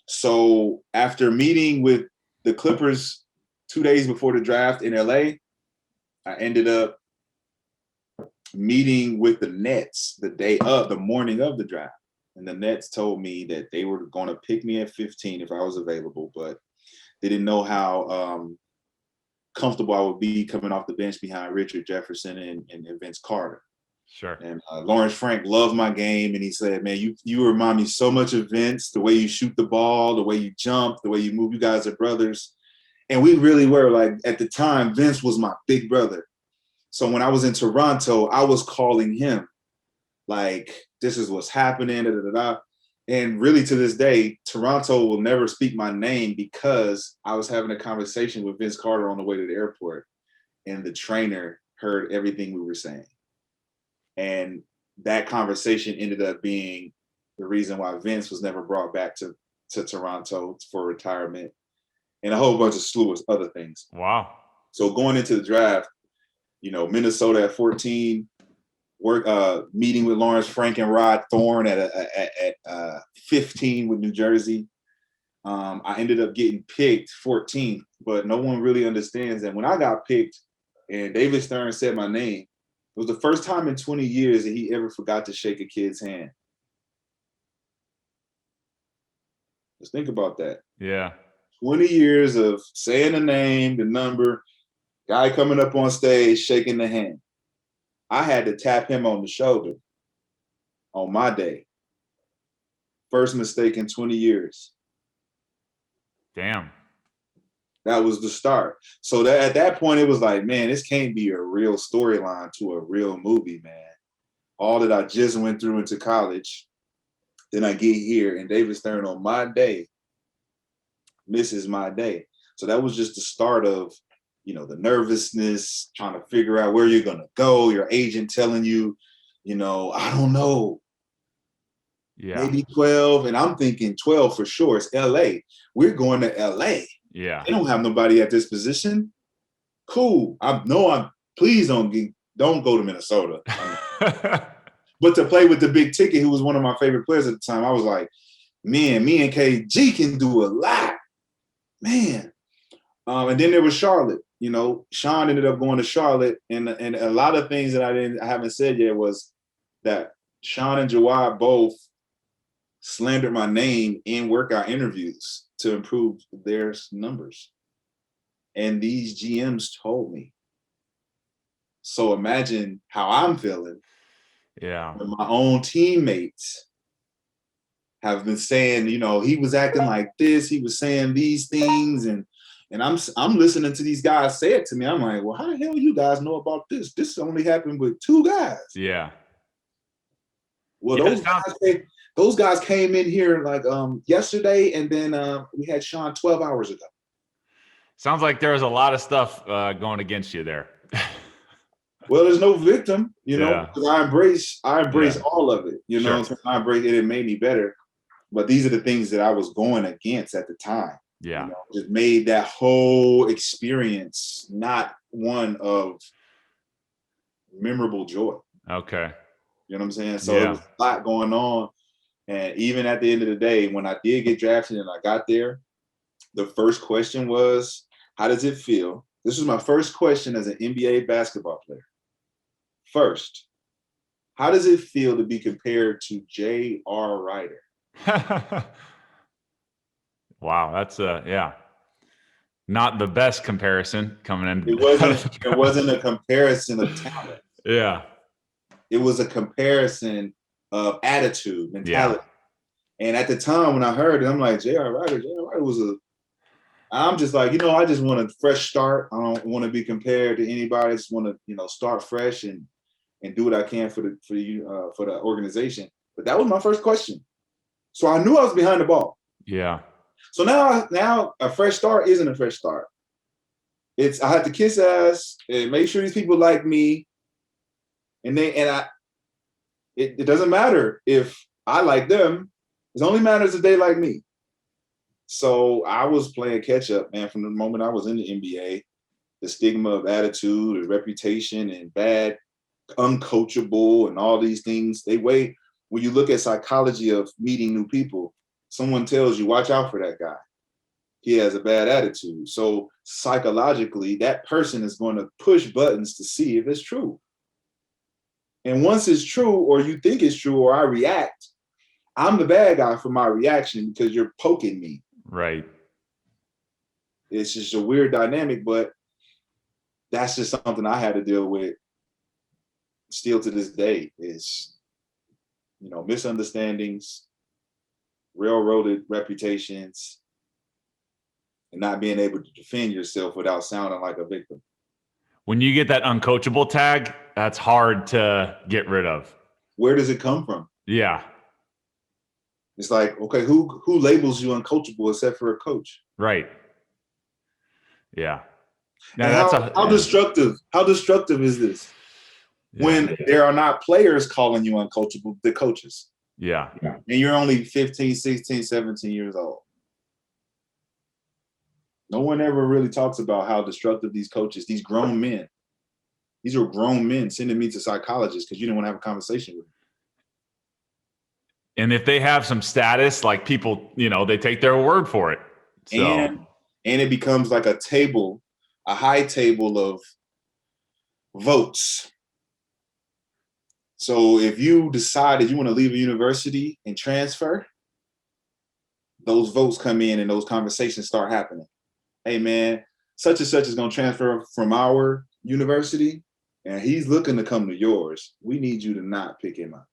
So after meeting with the Clippers 2 days before the draft in LA, I ended up meeting with the Nets the morning of the draft. And the Nets told me that they were going to pick me at 15 if I was available, but they didn't know how comfortable I would be coming off the bench behind Richard Jefferson and Vince Carter. Sure. And Lawrence Frank loved my game, and he said, man, you remind me so much of Vince, the way you shoot the ball, the way you jump, the way you move. You guys are brothers. And we really were. Like, at the time, Vince was my big brother. So when I was in Toronto, I was calling him like, this is what's happening, da, da, da, da. And really to this day, Toronto will never speak my name because I was having a conversation with Vince Carter on the way to the airport, and the trainer heard everything we were saying. And that conversation ended up being the reason why Vince was never brought back to Toronto for retirement, and a whole bunch of slew of other things. Wow. So going into the draft, Minnesota at 14, meeting with Lawrence Frank and Rod Thorne at 15 with New Jersey. I ended up getting picked 14th, but no one really understands that when I got picked and David Stern said my name, it was the first time in 20 years that he ever forgot to shake a kid's hand. Just think about that. Yeah. 20 years of saying the name, the number, guy coming up on stage, shaking the hand. I had to tap him on the shoulder on my day. First mistake in 20 years. Damn. That was the start. So at that point, it was like, man, this can't be a real storyline to a real movie, man. All that I just went through into college, then I get here, and David Stern on my day misses my day. So that was just the start of, the nervousness, trying to figure out where you're going to go, your agent telling you, I don't know. Yeah. Maybe 12. And I'm thinking 12 for sure. It's LA. We're going to LA. Yeah. They don't have nobody at this position. Cool. Please don't go to Minnesota. But to play with the big ticket, who was one of my favorite players at the time, I was like, man, me and KG can do a lot. Man. And then there was Charlotte. Sean ended up going to Charlotte, and a lot of things that I haven't said yet was that Sean and Jawad both slandered my name in workout interviews to improve their numbers. And these GMs told me. So imagine how I'm feeling. Yeah. When my own teammates have been saying, he was acting like this, he was saying these things, and I'm listening to these guys say it to me. I'm like, well, how the hell you guys know about this? This only happened with 2 guys. Yeah. Well, Yeah, those guys came in here like yesterday, and then we had Sean 12 hours ago. sounds like there was a lot of stuff going against you there. Well, there's no victim, Yeah. because I embrace Yeah. all of it. Sure. I embrace it. It made me better. But these are the things that I was going against at the time. Yeah. Just made that whole experience not one of memorable joy. Okay. You know what I'm saying? So it was a lot going on. And even at the end of the day, when I did get drafted and I got there, the first question was, how does it feel? This was my first question as an NBA basketball player. First, how does it feel to be compared to J.R. Ryder? Wow, that's not the best comparison coming in. It wasn't a comparison of talent. Yeah. It was a comparison of attitude, mentality. Yeah. And at the time when I heard it, I'm like, J.R. Ryder I'm just like, I just want a fresh start. I don't want to be compared to anybody. I just want to, start fresh and do what I can for the organization. But that was my first question. So I knew I was behind the ball. Yeah. So now a fresh start isn't a fresh start. I have to kiss ass and make sure these people like me. It doesn't matter if I like them. It only matters if they like me. So I was playing catch up, man, from the moment I was in the NBA. The stigma of attitude and reputation and bad, uncoachable, and all these things. When you look at psychology of meeting new people, someone tells you, watch out for that guy. He has a bad attitude. So psychologically, that person is going to push buttons to see if it's true. And once it's true, or you think it's true, or I react, I'm the bad guy for my reaction because you're poking me. Right. It's just a weird dynamic, but that's just something I had to deal with still to this day is, misunderstandings, railroaded reputations, and not being able to defend yourself without sounding like a victim. When you get that uncoachable tag, that's hard to get rid of. Where does it come from? Yeah. It's like, okay, who labels you uncoachable except for a coach? Right. Yeah. Now, how destructive is this? Yeah. When there are not players calling you uncoachable, the coaches. Yeah. And you're only 15, 16, 17 years old. No one ever really talks about how destructive these coaches, these grown men. These are grown men sending me to psychologists because you didn't want to have a conversation with them. And if they have some status, like people, they take their word for it. So. And it becomes like a high table of votes. So if you decided you want to leave a university and transfer, those votes come in and those conversations start happening. Hey man, such and such is going to transfer from our university and he's looking to come to yours. We need you to not pick him up.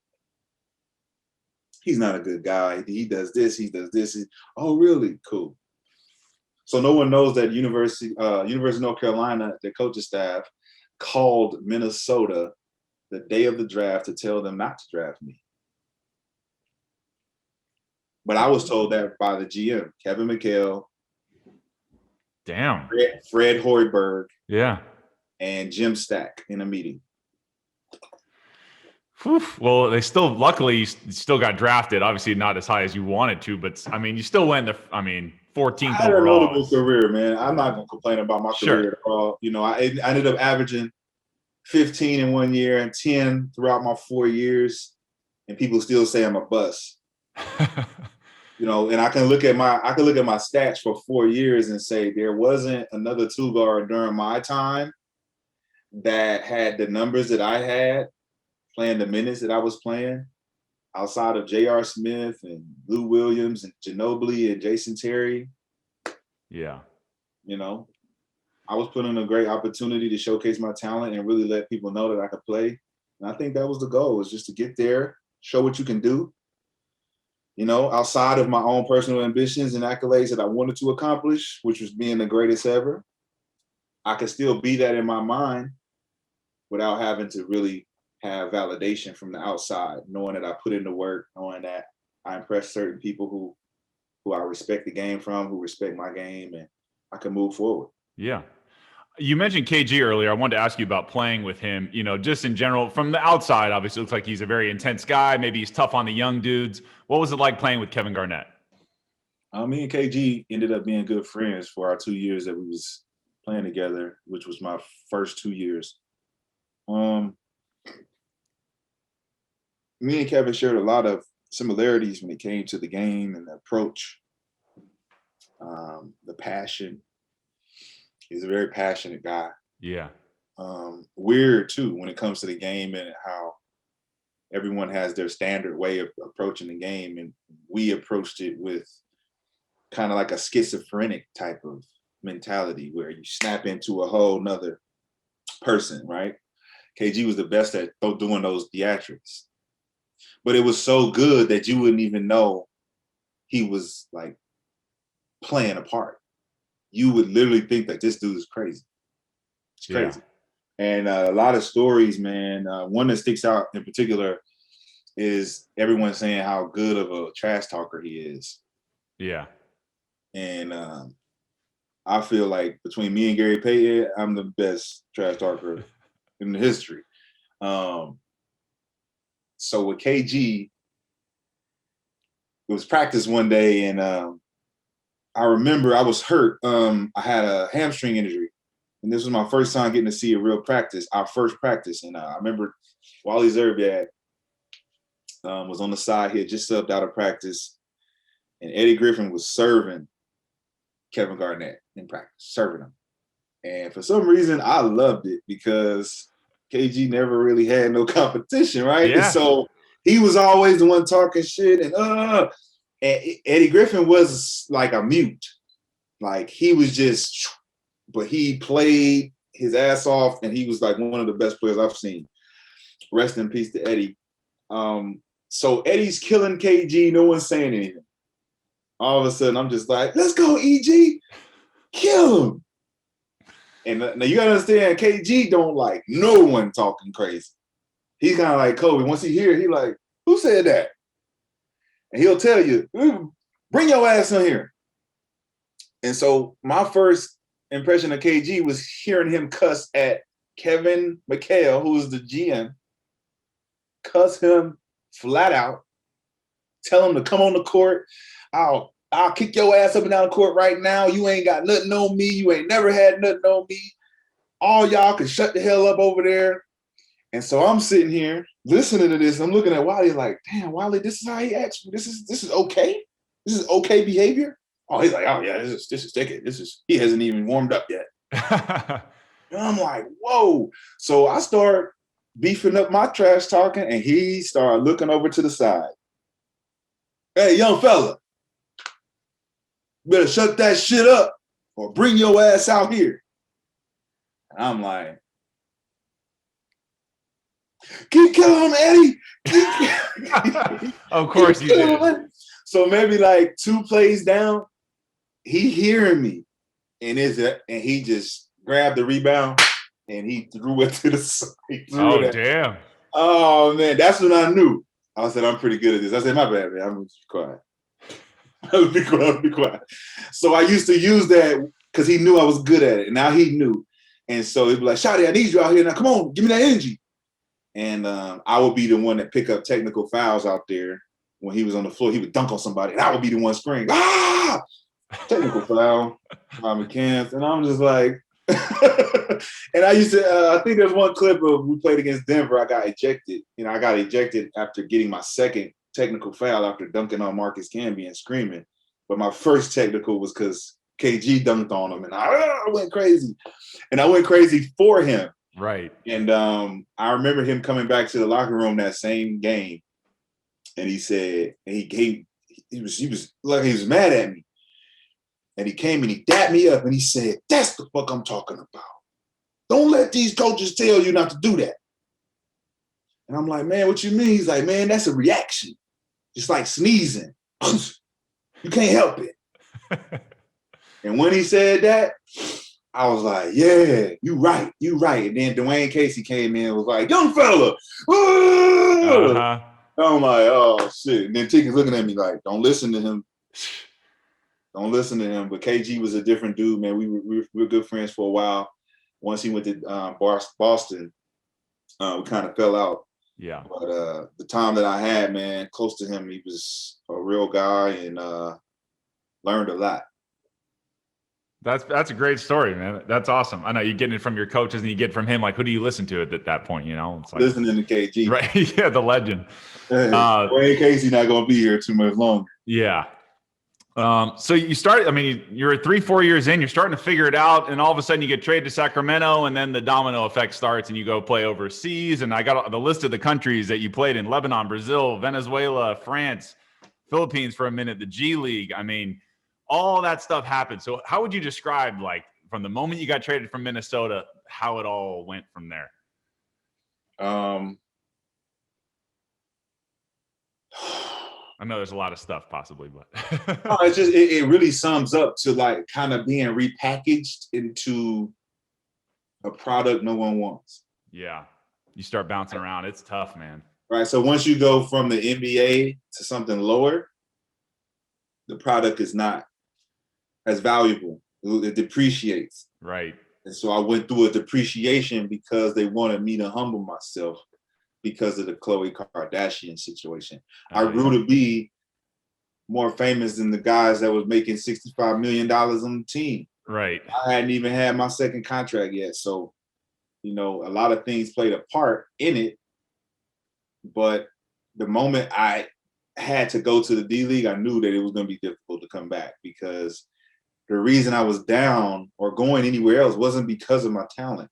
He's not a good guy. He does this. Oh, really? Cool. So no one knows that University of North Carolina, the coaching staff, called Minnesota the day of the draft to tell them not to draft me. But I was told that by the GM, Kevin McHale. Damn. Fred Hoiberg. Yeah. And Jim Stack in a meeting. Whew. Well, luckily, you still got drafted. Obviously, not as high as you wanted to, but you still went 14th I had overall. a notable career, man. I'm not going to complain about my career at all. I ended up averaging 15 in 1 year and 10 throughout my 4 years, and people still say I'm a bust. And I can look at my stats for 4 years and say there wasn't another two guard during my time that had the numbers that I had, playing the minutes that I was playing, outside of J.R. Smith and Lou Williams and Ginobili and Jason Terry. Yeah. I was put in a great opportunity to showcase my talent and really let people know that I could play. And I think that was the goal, was just to get there, show what you can do. Outside of my own personal ambitions and accolades that I wanted to accomplish, which was being the greatest ever, I could still be that in my mind without having to really have validation from the outside, knowing that I put in the work, knowing that I impress certain people who I respect the game from, who respect my game, and I can move forward. Yeah. You mentioned KG earlier. I wanted to ask you about playing with him, just in general. From the outside, obviously, it looks like he's a very intense guy. Maybe he's tough on the young dudes. What was it like playing with Kevin Garnett? Me and KG ended up being good friends for our 2 years that we was playing together, which was my first 2 years. Me and Kevin shared a lot of similarities when it came to the game and the approach, the passion. He's a very passionate guy. Yeah. Weird too when it comes to the game and how everyone has their standard way of approaching the game, and we approached it with kind of like a schizophrenic type of mentality where you snap into a whole nother person, right? KG was the best at doing those theatrics, but it was so good that you wouldn't even know he was like playing a part. You would literally think that this dude is crazy. It's crazy. Yeah. And a lot of stories, man. One that sticks out in particular is everyone saying how good of a trash talker he is. Yeah. And I feel like between me and Gary Payton, I'm the best trash talker in the history. So with KG, it was practice one day, and I remember I was hurt. I had a hamstring injury, and this was my first time getting to see a real practice, our first practice. And I remember Wally Zerbiak was on the side. He had just subbed out of practice, and Eddie Griffin was serving Kevin Garnett in practice, serving him. And for some reason, I loved it because KG never really had no competition, right? Yeah. And so he was always the one talking shit, and Eddie Griffin was like a mute. Like he was just, but he played his ass off, and he was like one of the best players I've seen. Rest in peace to Eddie. So Eddie's killing KG, no one's saying anything. All of a sudden, I'm just like, let's go, EG, kill him. And now you gotta understand, KG don't like no one talking crazy. He's kind of like Kobe. Once he hear, he like, who said that? And he'll tell you, bring your ass in here. And so my first impression of KG was hearing him cuss at Kevin McHale, who was the GM, cuss him flat out, tell him to come on the court. I'll kick your ass up and down the court right now. You ain't got nothing on me. You ain't never had nothing on me. All y'all can shut the hell up over there. And so I'm sitting here listening to this. And I'm looking at Wally like, damn, Wally, this is how he acts. This is okay. This is okay behavior. Oh, he's like, oh yeah, this is ticket. He hasn't even warmed up yet. And I'm like, whoa. So I start beefing up my trash talking, and he started looking over to the side. Hey, young fella, better shut that shit up or bring your ass out here. And I'm like, keep killing him, Eddie. Of course you did. Him. So maybe like 2 plays down, he hearing me, and he just grabbed the rebound and he threw it to the side. Oh, damn. Oh man, that's when I knew. I said, I'm pretty good at this. I said, my bad, man. I'm gonna be quiet. I'm gonna be quiet. So I used to use that because he knew I was good at it, and now he knew. And so he'd be like, Shotty, I need you out here now. Come on, give me that energy. And I would be the one that pick up technical fouls out there. When he was on the floor, he would dunk on somebody, and I would be the one screaming, ah! Technical foul, Rashad McCants. And I'm just like, and I used to, I think there's one clip of we played against Denver. I got ejected. I got ejected after getting my second technical foul after dunking on Marcus Camby and screaming. But my first technical was because KG dunked on him, and I went crazy. And I went crazy for him. Right. And I remember him coming back to the locker room that same game, and he said, and he was like he was mad at me. And he came and he dapped me up and he said, that's the fuck I'm talking about. Don't let these coaches tell you not to do that. And I'm like, man, what you mean? He's like, man, that's a reaction. Just like sneezing. You can't help it. And when he said that, I was like, yeah, you right. And then Dwayne Casey came in and was like, young fella. Uh-huh. I'm like, oh shit. And then Ticky's looking at me like, don't listen to him. Don't listen to him. But KG was a different dude, man. We were good friends for a while. Once he went to Boston, we kind of fell out. Yeah. But the time that I had, man, close to him, he was a real guy and learned a lot. That's a great story, man. That's awesome. I know you're getting it from your coaches and you get from him. Like, who do you listen to at that point? It's like listening to KG, right? Yeah, the legend. Dwayne Casey not gonna be here too much longer. Yeah. So you started. I mean, you're 3-4 years in. You're starting to figure it out, and all of a sudden you get traded to Sacramento, and then the domino effect starts, and you go play overseas. And I got the list of the countries that you played in: Lebanon, Brazil, Venezuela, France, Philippines for a minute, the G League. I mean, all that stuff happened. So how would you describe, like, from the moment you got traded from Minnesota, how it all went from there? I know there's a lot of stuff possibly, but no, it's just it really sums up to like kind of being repackaged into a product no one wants. Yeah, you start bouncing around. It's tough, man. Right. So once you go from the NBA to something lower, the product is not as valuable. It depreciates. Right. And so I went through a depreciation because they wanted me to humble myself because of the Khloe Kardashian situation. I grew to be more famous than the guys that was making $65 million on the team. Right. I hadn't even had my second contract yet. So, a lot of things played a part in it. But the moment I had to go to the D League, I knew that it was going to be difficult to come back because the reason I was down or going anywhere else wasn't because of my talent.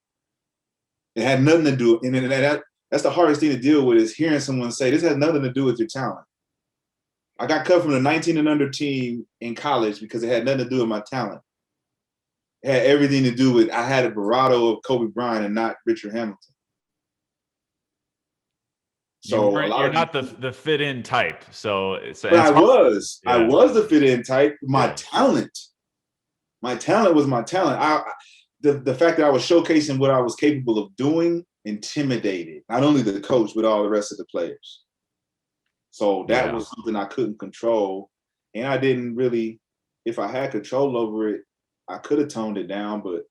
It had nothing to do, and that's the hardest thing to deal with is hearing someone say, this has nothing to do with your talent. I got cut from the 19 and under team in college because it had nothing to do with my talent. It had everything to do with I had a bravado of Kobe Bryant and not Richard Hamilton. So you're not the fit in type. So I was the fit in type. My talent was my talent. The fact that I was showcasing what I was capable of doing intimidated not only the coach but all the rest of the players. So that was something I couldn't control, and I didn't really. If I had control over it, I could have toned it down. But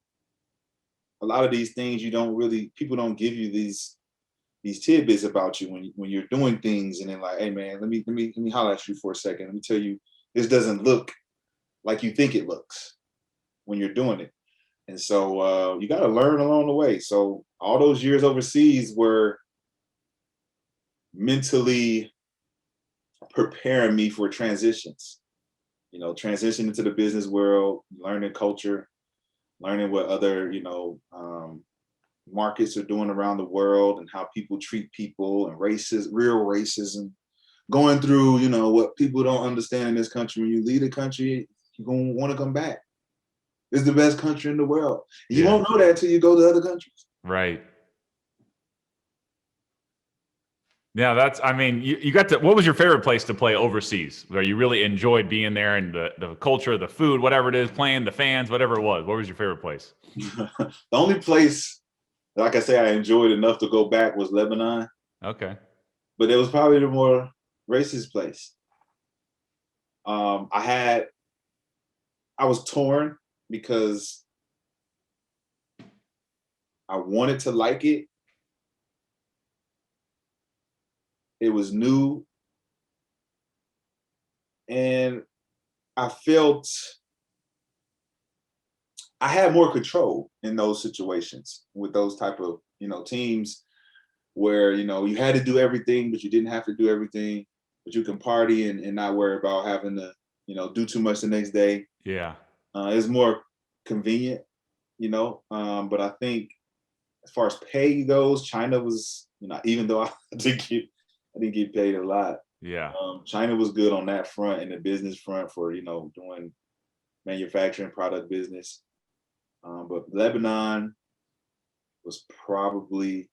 a lot of these things people don't give you these tidbits about you when you're doing things, and then like, hey man, let me holler at you for a second. Let me tell you, this doesn't look like you think it looks when you're doing it. And so you got to learn along the way. So all those years overseas were mentally preparing me for transitions. Transition into the business world, learning culture, learning what other markets are doing around the world and how people treat people and real racism, going through, what people don't understand in this country. When you leave the country, you're going to want to come back. It's the best country in the world. You won't know that until you go to other countries. Right. Yeah, you got to, what was your favorite place to play overseas where you really enjoyed being there and the culture, the food, whatever it is, playing, the fans, whatever it was? What was your favorite place? The only place, like I say, I enjoyed enough to go back was Lebanon. Okay. But it was probably the more racist place. I was torn because I wanted to like it. It was new. And I felt I had more control in those situations with those type of, teams where, you had to do everything, but you didn't have to do everything, but you can party and not worry about having to, do too much the next day. Yeah. It's more convenient, but I think as far as pay goes, China was, even though I didn't get paid a lot. Yeah. China was good on that front and the business front for, doing manufacturing product business. But Lebanon was probably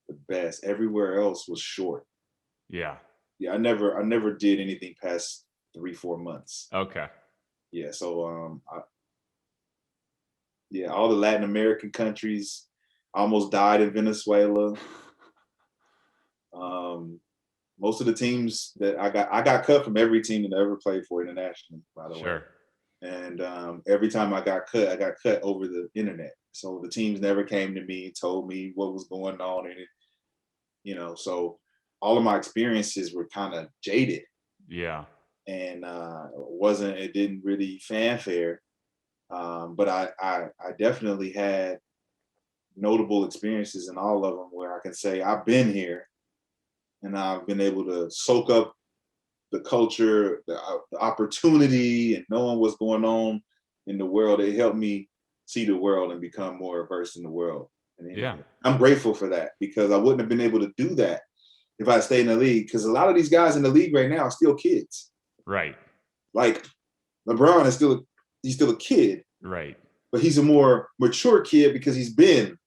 the best. Everywhere else was short. Yeah. Yeah, I never did anything past 3-4 months. Okay. Yeah, so Yeah, all the Latin American countries. I almost died in Venezuela. Most of the teams that I got cut from every team that I ever played for internationally, by the way. Sure. And every time I got cut over the internet. So the teams never came to me, told me what was going on, and so all of my experiences were kind of jaded. Yeah. And it didn't really fanfare. But I definitely had notable experiences in all of them where I can say I've been here and I've been able to soak up the culture, the opportunity, and knowing what's going on in the world. It helped me see the world and become more versed in the world. And Yeah. I'm grateful for that, because I wouldn't have been able to do that if I stayed in the league. Because a lot of these guys in the league right now are still kids. Right. Like LeBron is he's still a kid. Right. But he's a more mature kid because he's been,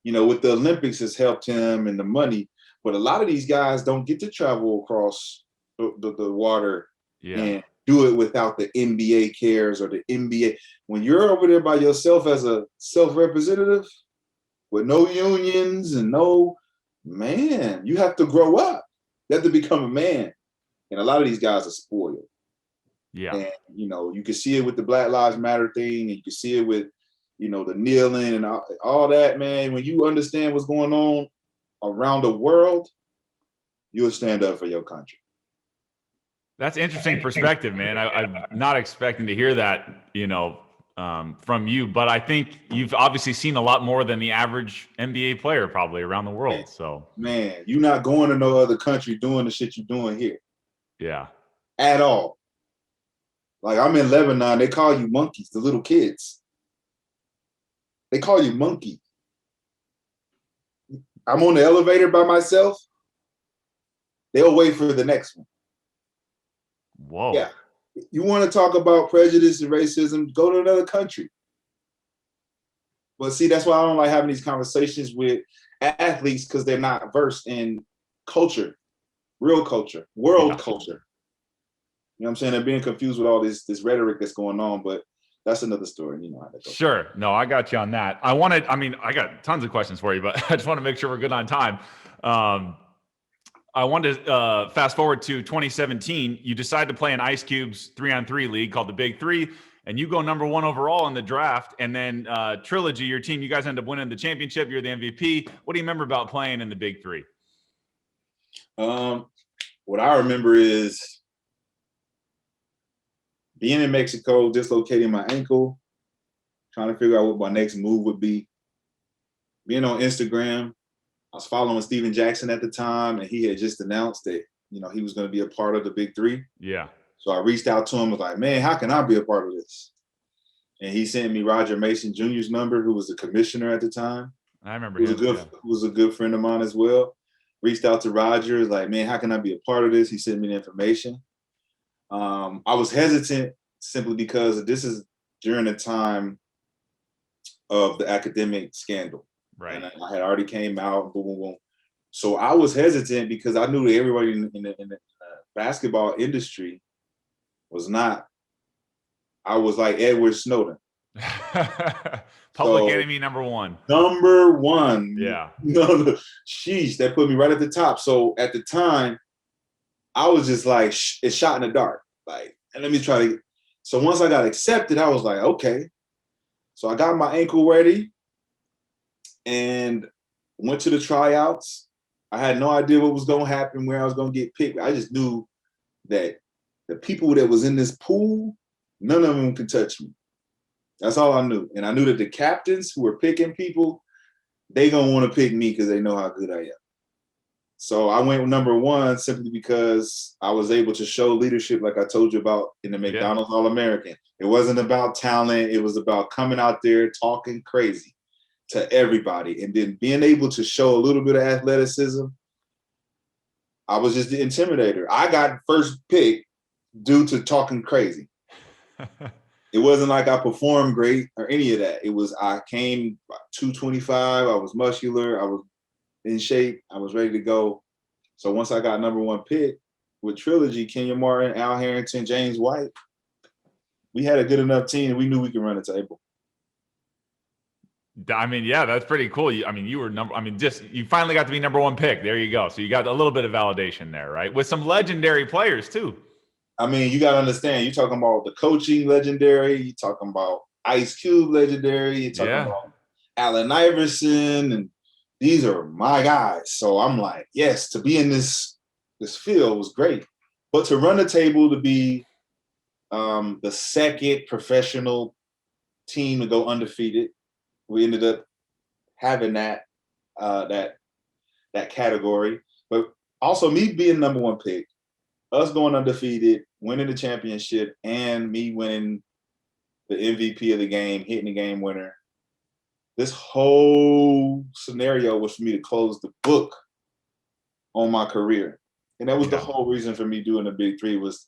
with the Olympics has helped him and the money. But a lot of these guys don't get to travel across the water and do it without the NBA cares or the NBA. When you're over there by yourself as a self-representative with no unions and man, you have to grow up. You have to become a man. And a lot of these guys are spoiled. Yeah. And, you can see it with the Black Lives Matter thing, and you can see it with, the kneeling and all that, man. When you understand what's going on around the world, you'll stand up for your country. That's interesting perspective, man. I'm not expecting to hear that, from you, but I think you've obviously seen a lot more than the average NBA player probably around the world. So, man, you're not going to no other country doing the shit you're doing here. Yeah. At all. Like, I'm in Lebanon, they call you monkeys, the little kids. They call you monkey. I'm on the elevator by myself. They'll wait for the next one. Whoa. Yeah. You want to talk about prejudice and racism, go to another country. But see, that's why I don't like having these conversations with athletes, because they're not versed in culture, real culture, world culture. You know what I'm saying? They're being confused with all this rhetoric that's going on, but that's another story. You know how that goes. Sure. No, I got you on that. I got tons of questions for you, but I just want to make sure we're good on time. I wanted to fast forward to 2017. You decide to play in Ice Cube's 3-on-3 league called the Big Three, and you go number 1 overall in the draft. And then Trilogy, your team, you guys end up winning the championship. You're the MVP. What do you remember about playing in the Big Three? What I remember is being in Mexico, dislocating my ankle, trying to figure out what my next move would be. Being on Instagram, I was following Steven Jackson at the time, and he had just announced that, he was going to be a part of the Big Three. Yeah. So I reached out to him, was like, man, how can I be a part of this? And he sent me Roger Mason Jr.'s number, who was the commissioner at the time. I remember him. Who was a good friend of mine as well. Reached out to Roger, was like, man, how can I be a part of this? He sent me the information. I was hesitant simply because this is during the time of the academic scandal. Right. And I had already came out, boom, boom, boom. So I was hesitant because I knew that everybody in the basketball industry was not. I was like Edward Snowden. Public enemy number 1. Number 1. Yeah. No. Sheesh, that put me right at the top. So at the time, I was just like, it's shot in the dark. Like, and let me try to. So once I got accepted, I was like, okay. So I got my ankle ready and went to the tryouts. I had no idea what was going to happen, where I was going to get picked. I just knew that the people that was in this pool, none of them could touch me. That's all I knew. And I knew that the captains who were picking people, they going to want to pick me because they know how good I am. So I went with number 1 simply because I was able to show leadership, like I told you about in the McDonald's All-American. It wasn't about talent. It was about coming out there, talking crazy to everybody. And then being able to show a little bit of athleticism. I was just the intimidator. I got first pick due to talking crazy. It wasn't like I performed great or any of that. It was, I came 225. I was muscular. I was in shape. I was ready to go. So once I got number 1 pick with Trilogy, Kenya Martin, Al Harrington, James White, we had a good enough team. We knew we could run the table. I mean, yeah, that's pretty cool. You finally got to be number one pick. There you go. So you got a little bit of validation there, right? With some legendary players too. I mean, you got to understand, you're talking about the coaching legendary, you're talking about Ice Cube legendary, you're talking Yeah. about Allen Iverson, and these are my guys. So I'm like, yes, to be in this field was great. But to run the table, to be the second professional team to go undefeated, we ended up having that category. But also me being number one pick, us going undefeated, winning the championship, and me winning the MVP of the game, hitting the game winner. This whole scenario was for me to close the book on my career. And that was the whole reason for me doing the Big Three. Was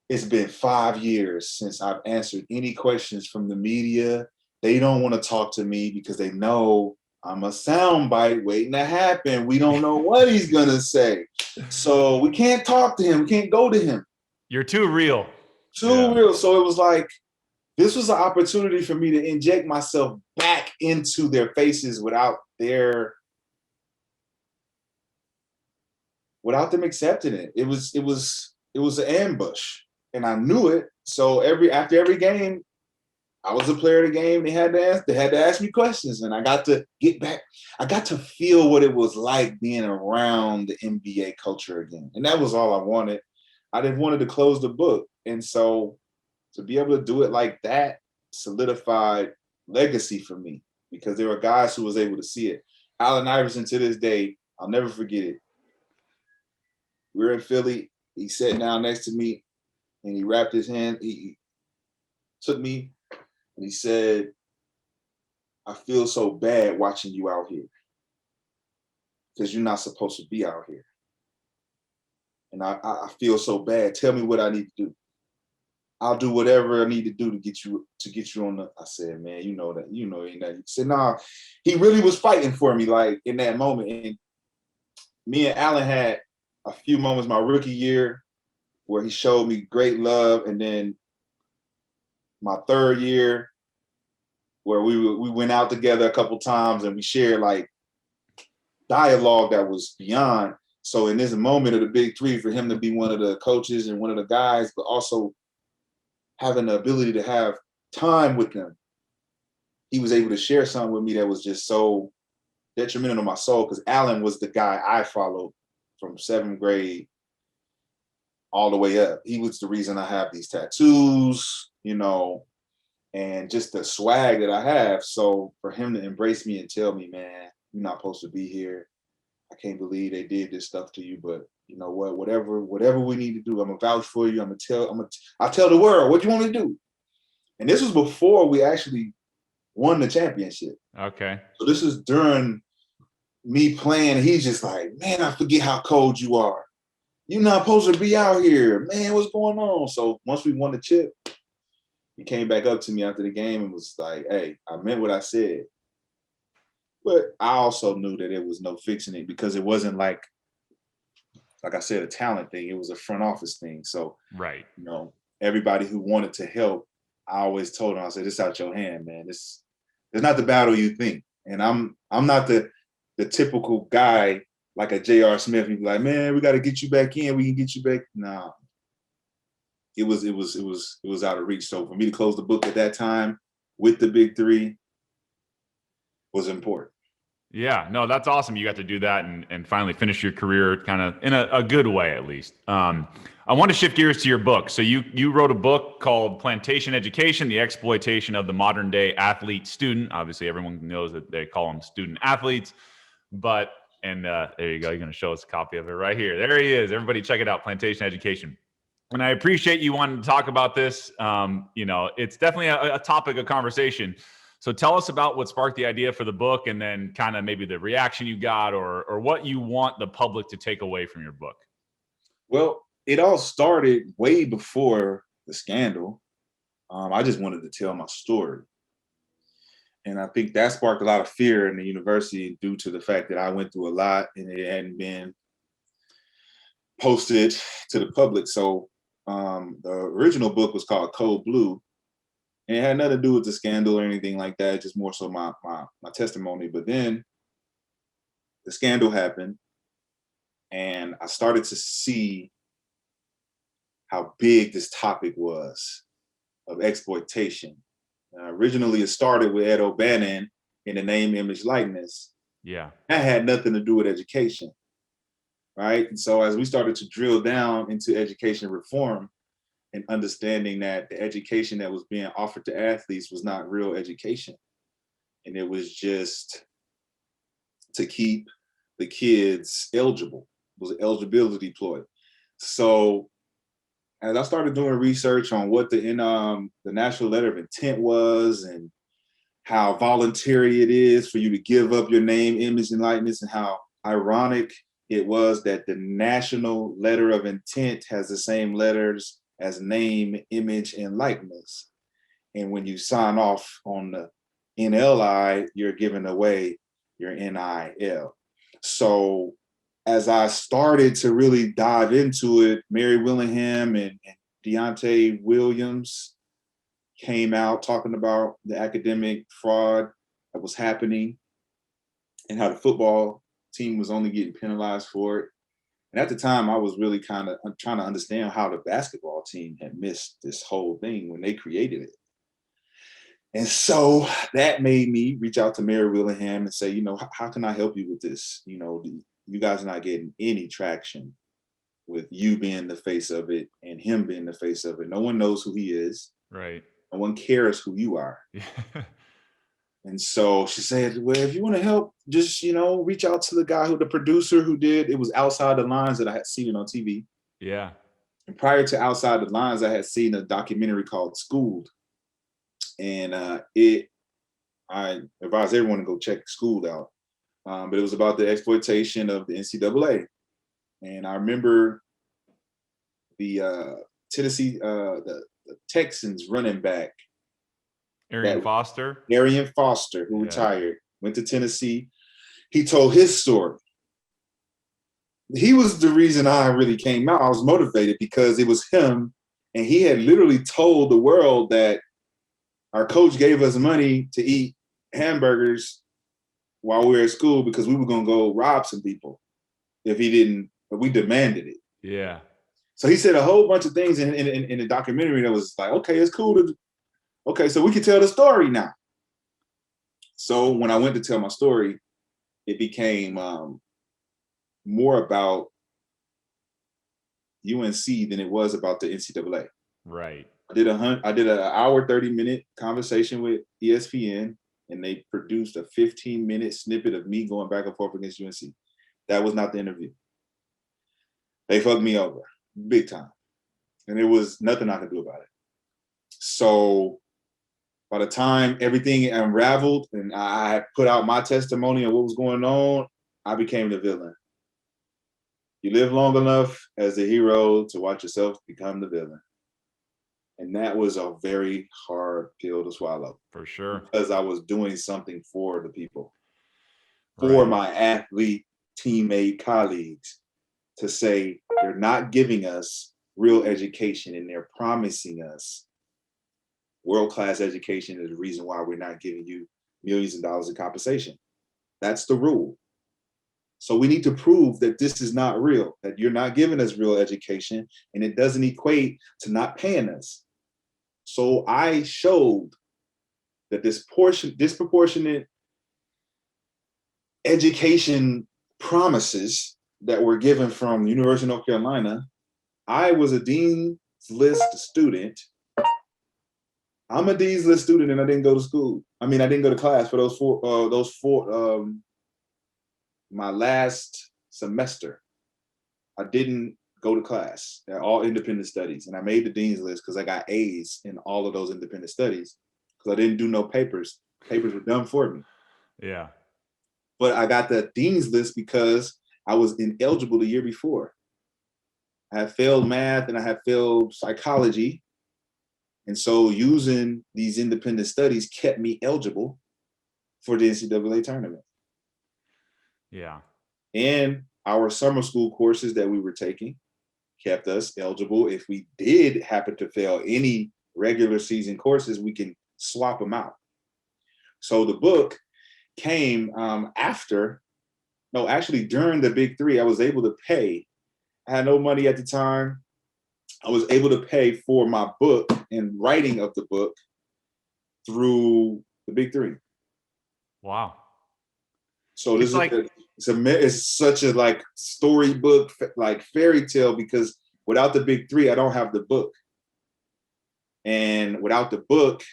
it's been 5 years since I've answered any questions from the media. They don't want to talk to me because they know I'm a soundbite waiting to happen. We don't know what he's going to say. So we can't talk to him. We can't go to him. You're too real. Too real. So it was like, this was an opportunity for me to inject myself back into their faces without them accepting it. It was an ambush, and I knew it. So after every game, I was a player of the game. They had to ask me questions, and I got to get back. I got to feel what it was like being around the NBA culture again, and that was all I wanted. I didn't want to close the book, and so to be able to do it like that solidified legacy for me, because there were guys who was able to see it. Allen Iverson, to this day, I'll never forget it. We're in Philly. He sat down next to me, and he wrapped his hand. He took me, and he said, "I feel so bad watching you out here because you're not supposed to be out here. And I feel so bad. Tell me what I need to do. I'll do whatever I need to do to get you on the." I said, "Man, you know that. He said, "Nah." He really was fighting for me, like in that moment. And me and Allen had a few moments my rookie year where he showed me great love, and then my third year where we went out together a couple times and we shared like dialogue that was beyond. So in this moment of the Big Three, for him to be one of the coaches and one of the guys, but also having the ability to have time with them, he was able to share something with me that was just so detrimental to my soul, because Allen was the guy I followed from 7th grade all the way up. He was the reason I have these tattoos, and just the swag that I have. So for him to embrace me and tell me, "Man, you're not supposed to be here. I can't believe they did this stuff to you, but you know what? Whatever we need to do, I'm gonna vouch for you. I'll tell the world what you want me to do." And this was before we actually won the championship. Okay. So this is during me playing. He's just like, "Man, I forget how cold you are. You're not supposed to be out here, man. What's going on?" So once we won the chip, he came back up to me after the game and was like, "Hey, I meant what I said." But I also knew that it was no fixing it, because it wasn't like I said, a talent thing. It was a front office thing. So, right. Everybody who wanted to help, I always told them, I said, "This out your hand, man. It's not the battle you think." And I'm not the typical guy like a J.R. Smith. He'd be like, "Man, we got to get you back in. We can get you back." Nah. It was out of reach. So for me to close the book at that time with the Big Three was important. Yeah, no, that's awesome. You got to do that and finally finish your career kind of in a good way, at least. I want to shift gears to your book. So you wrote a book called Plantation Education, the Exploitation of the Modern Day Athlete Student. Obviously, everyone knows that they call them student athletes. But, and there you go. You're going to show us a copy of it right here. There he is. Everybody check it out, Plantation Education. And I appreciate you wanting to talk about this. It's definitely a topic of conversation. So tell us about what sparked the idea for the book, and then kind of maybe the reaction you got, or what you want the public to take away from your book. Well, it all started way before the scandal. I just wanted to tell my story. And I think that sparked a lot of fear in the university due to the fact that I went through a lot and it hadn't been posted to the public. So the original book was called Code Blue. And it had nothing to do with the scandal or anything like that, just more so my testimony. But then the scandal happened, and I started to see how big this topic was of exploitation. Originally, it started with Ed O'Bannon in the name, image, likeness. Yeah. That had nothing to do with education, right? And so as we started to drill down into education reform and understanding that the education that was being offered to athletes was not real education, and it was just to keep the kids eligible, it was an eligibility ploy. So as I started doing research on what the national letter of intent was, and how voluntary it is for you to give up your name, image, and likeness, and how ironic it was that the national letter of intent has the same letters as name, image, and likeness. And when you sign off on the NLI, you're giving away your NIL. So as I started to really dive into it, Mary Willingham and Deontay Williams came out talking about the academic fraud that was happening and how the football team was only getting penalized for it. And at the time, I was really kind of trying to understand how the basketball team had missed this whole thing when they created it. And so that made me reach out to Mary Willingham and say, how can I help you with this? You guys are not getting any traction with you being the face of it and him being the face of it. No one knows who he is. Right. No one cares who you are. And so she said, well, if you want to help, just, reach out to the producer who did, it was Outside the Lines that I had seen it on TV. Yeah. And prior to Outside the Lines, I had seen a documentary called Schooled. And I advise everyone to go check Schooled out. But it was about the exploitation of the NCAA. And I remember the Tennessee, the Texans running back, Arian Foster, who retired, went to Tennessee. He told his story. He was the reason I really came out. I was motivated because it was him, and he had literally told the world that our coach gave us money to eat hamburgers while we were at school because we were going to go rob some people if we demanded it. Yeah. So he said a whole bunch of things in the documentary that was like, okay, it's cool so we can tell the story now. So when I went to tell my story, it became more about UNC than it was about the NCAA. Right. I did an hour, 30-minute conversation with ESPN, and they produced a 15-minute snippet of me going back and forth against UNC. That was not the interview. They fucked me over big time. And there was nothing I could do about it. So by the time everything unraveled and I put out my testimony on what was going on, I became the villain. You live long enough as the hero to watch yourself become the villain. And that was a very hard pill to swallow. For sure. Because I was doing something for the people, for my athlete, teammate, colleagues, to say they're not giving us real education and they're promising us world-class education is the reason why we're not giving you millions of dollars in compensation. That's the rule. So we need to prove that this is not real, that you're not giving us real education, and it doesn't equate to not paying us. So I showed that this disproportionate education promises that were given from the University of North Carolina. I was a Dean's List student. I'm a Dean's List student, and I didn't go to school. I didn't go to class for those four. My last semester, I didn't go to class. They're all independent studies, and I made the Dean's List because I got A's in all of those independent studies because I didn't do no papers. Papers were done for me. Yeah. But I got the Dean's List because I was ineligible the year before. I had failed math and I had failed psychology. And so using these independent studies kept me eligible for the NCAA tournament. Yeah. And our summer school courses that we were taking kept us eligible if we did happen to fail any regular season courses, we can swap them out. So the book came during the big three. I was able to pay. I had no money at the time. I was able to pay for my book and writing of the book through the big three. Wow. So this it's such a like storybook, like fairy tale, because without the big three, I don't have the book. And without the book,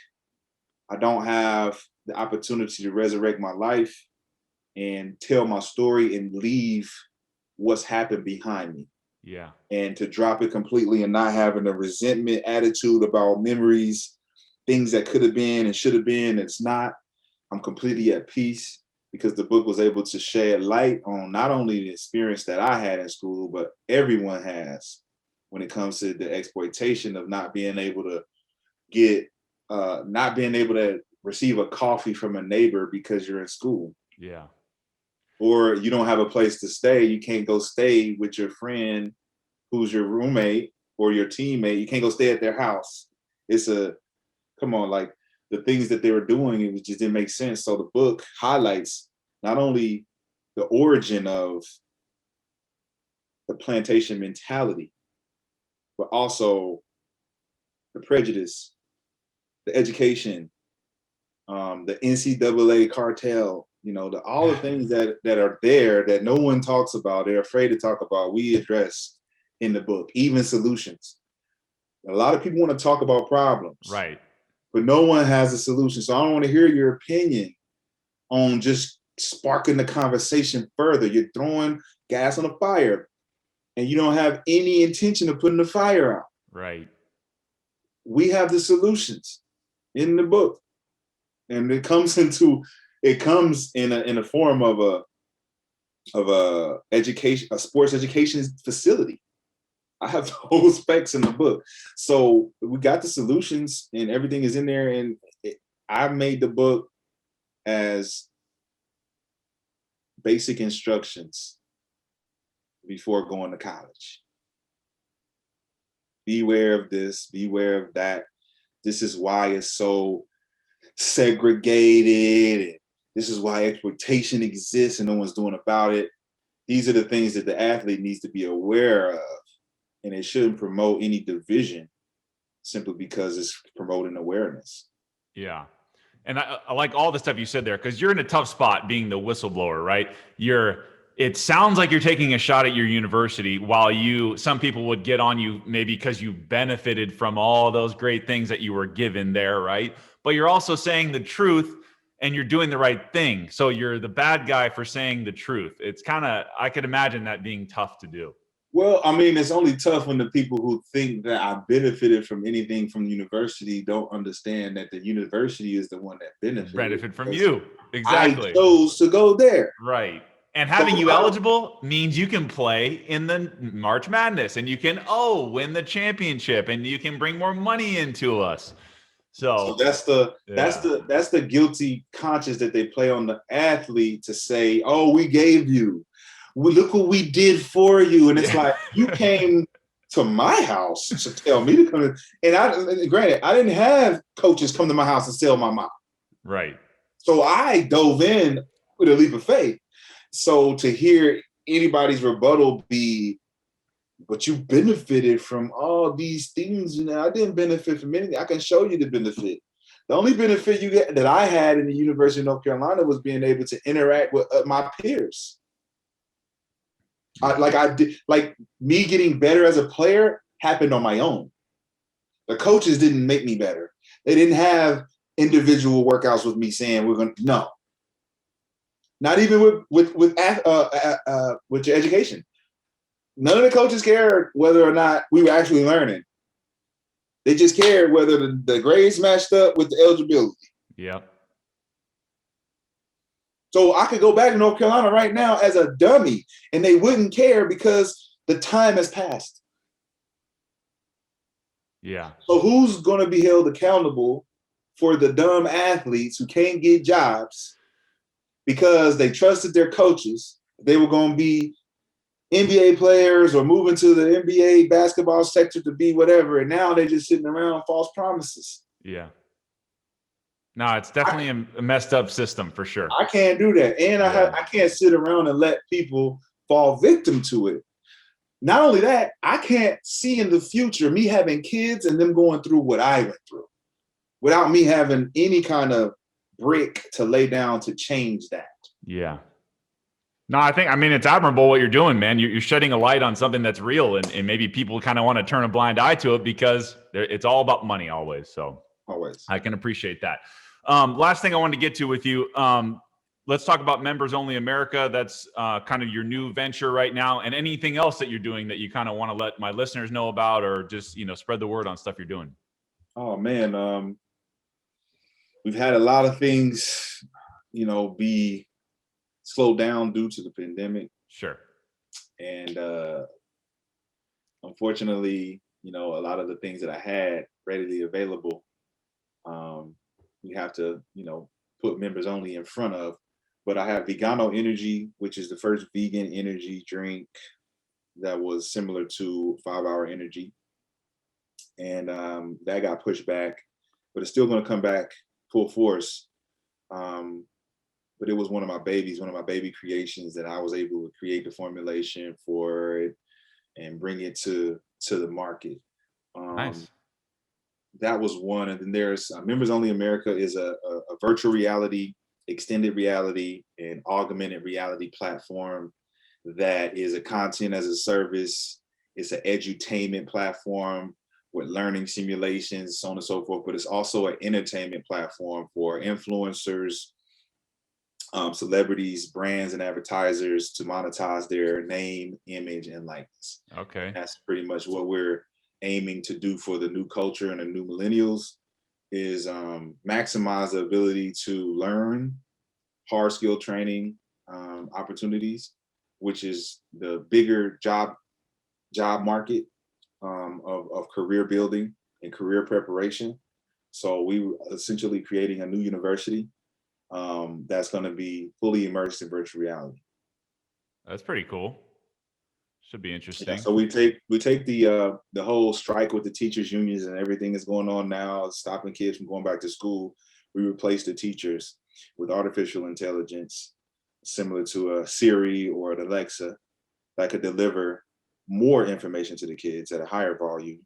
I don't have the opportunity to resurrect my life and tell my story and leave what's happened behind me. Yeah. And to drop it completely and not having a resentment attitude about memories, things that could have been and should have been, it's not. I'm completely at peace because the book was able to shed light on not only the experience that I had in school, but everyone has when it comes to the exploitation of not being able to receive a coffee from a neighbor because you're in school. Yeah. Or you don't have a place to stay. You can't go stay with your friend who's your roommate or your teammate. You can't go stay at their house. Like the things that they were doing, it just didn't make sense. So the book highlights not only the origin of the plantation mentality, but also the prejudice, the education, the NCAA cartel, all the things that are there that no one talks about, they're afraid to talk about, we address in the book, even solutions. A lot of people want to talk about problems. Right. But no one has a solution. So I don't want to hear your opinion on just sparking the conversation further. You're throwing gas on the fire and you don't have any intention of putting the fire out. Right. We have the solutions in the book. And it comes in a form of a education, a sports education facility. I have the whole specs in the book. So we got the solutions and everything is in there. And I made the book as basic instructions before going to college. Beware of this, beware of that. This is why it's so segregated. And this is why exploitation exists and no one's doing about it. These are the things that the athlete needs to be aware of. And it shouldn't promote any division simply because it's promoting awareness. Yeah. And I like all the stuff you said there, because you're in a tough spot being the whistleblower, right? It sounds like you're taking a shot at your university while some people would get on you maybe because you benefited from all those great things that you were given there, right? But you're also saying the truth and you're doing the right thing. So you're the bad guy for saying the truth. It's I could imagine that being tough to do. Well, I mean, it's only tough when the people who think that I benefited from anything from the university don't understand that the university is the one that benefited from you. Exactly. I chose to go there. Right. And having you eligible means you can play in the March Madness and you can win the championship and you can bring more money into us. So that's the guilty conscience that they play on the athlete to say, "Oh, we gave you. Look what we did for you." And it's like, you came to my house to tell me to come in. And granted, I didn't have coaches come to my house and sell my mom. Right. So I dove in with a leap of faith. So to hear anybody's rebuttal be, "But you benefited from all these things," I didn't benefit from anything. I can show you the benefit. The only benefit that I had in the University of North Carolina was being able to interact with my peers. Me getting better as a player happened on my own. The coaches didn't make me better. They didn't have individual workouts with me saying no. Not even with your education. None of the coaches cared whether or not we were actually learning. They just cared whether the grades matched up with the eligibility. Yep. So I could go back to North Carolina right now as a dummy and they wouldn't care because the time has passed. Yeah. So who's going to be held accountable for the dumb athletes who can't get jobs because they trusted their coaches? They were going to be NBA players or moving to the NBA basketball sector to be whatever. And now they're just sitting around false promises. Yeah. No, it's definitely a messed up system for sure. I can't do that. And I can't sit around and let people fall victim to it. Not only that, I can't see in the future me having kids and them going through what I went through without me having any kind of brick to lay down to change that. Yeah. No, I mean, it's admirable what you're doing, man. You're shedding a light on something that's real, and maybe people kind of want to turn a blind eye to it because it's all about money always. So always, I can appreciate that. Last thing I wanted to get to with you, let's talk about Members Only America. That's kind of your new venture right now, and anything else that you're doing that you kind of want to let my listeners know about, or just spread the word on stuff you're doing. Oh man, we've had a lot of things, be slowed down due to the pandemic. Sure. And unfortunately, a lot of the things that I had readily available, we have to, put members only in front of. But I have Vegano Energy, which is the first vegan energy drink that was similar to 5 Hour Energy. And that got pushed back, but it's still going to come back full force. But it was one of my baby creations that I was able to create the formulation for it and bring it to the market. Nice. That was one. And then there's Members Only America is a virtual reality, extended reality, and augmented reality platform that is a content as a service. It's an edutainment platform with learning simulations, so on and so forth, but it's also an entertainment platform for influencers, celebrities, brands, and advertisers to monetize their name, image, and likeness. Okay. That's pretty much what we're aiming to do for the new culture and the new millennials is maximize the ability to learn hard skill training opportunities, which is the bigger job market of career building and career preparation. So we were essentially creating a new university that's going to be fully immersed in virtual reality. That's pretty cool. Should be interesting. Yeah, so we take the whole strike with the teachers unions and everything that's going on now, stopping kids from going back to school. We replace the teachers with artificial intelligence, similar to a Siri or an Alexa, that could deliver more information to the kids at a higher volume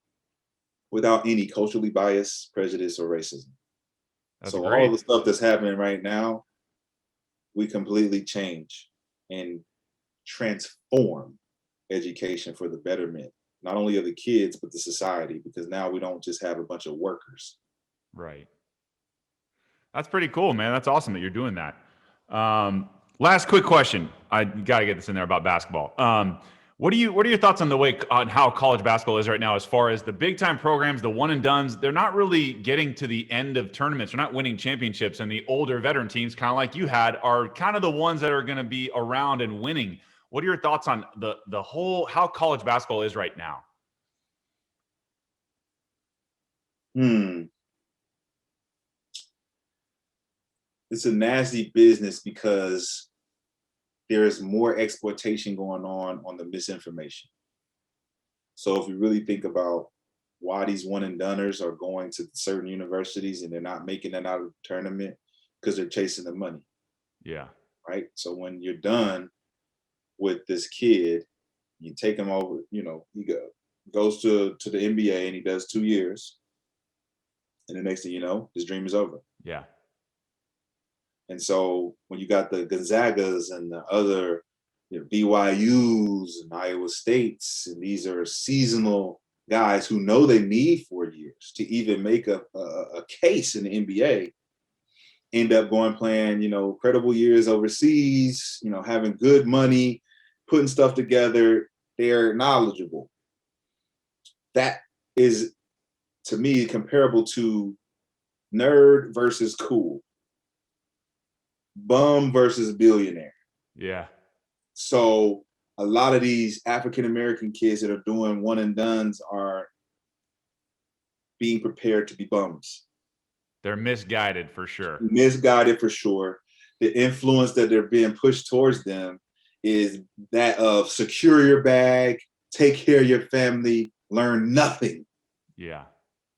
without any culturally bias, prejudice, or racism. That's so great. all the stuff that's happening right now, we completely change and transform education for the betterment, not only of the kids, but the society, because now we don't just have a bunch of workers. Right. That's pretty cool, man. That's awesome that you're doing that. Last quick question. I got to get this in there about basketball. What are your thoughts on how college basketball is right now, as far as the big time programs, the one and dones? They're not really getting to the end of tournaments. They're not winning championships, and the older veteran teams, kind of like you had, are kind of the ones that are going to be around and winning. What are your thoughts on the whole how college basketball is right now? It's a nasty business because there is more exploitation going on the misinformation. So if you really think about why these one and doners are going to certain universities and they're not making it out of the tournament, because they're chasing the money. Yeah. Right. So when you're done with this kid, you take him over, he goes to the NBA and he does 2 years. And the next thing you know, his dream is over. Yeah. And so when you got the Gonzagas and the other BYUs and Iowa States, and these are seasonal guys who know they need 4 years to even make a case in the NBA, end up going playing, credible years overseas, having good money, putting stuff together. They're knowledgeable. That is, to me, comparable to nerd versus cool, bum versus billionaire. Yeah. So a lot of these African-American kids that are doing one and dones are being prepared to be bums. They're misguided for sure. Misguided for sure. The influence that they're being pushed towards them is that of secure your bag, take care of your family, learn nothing. Yeah.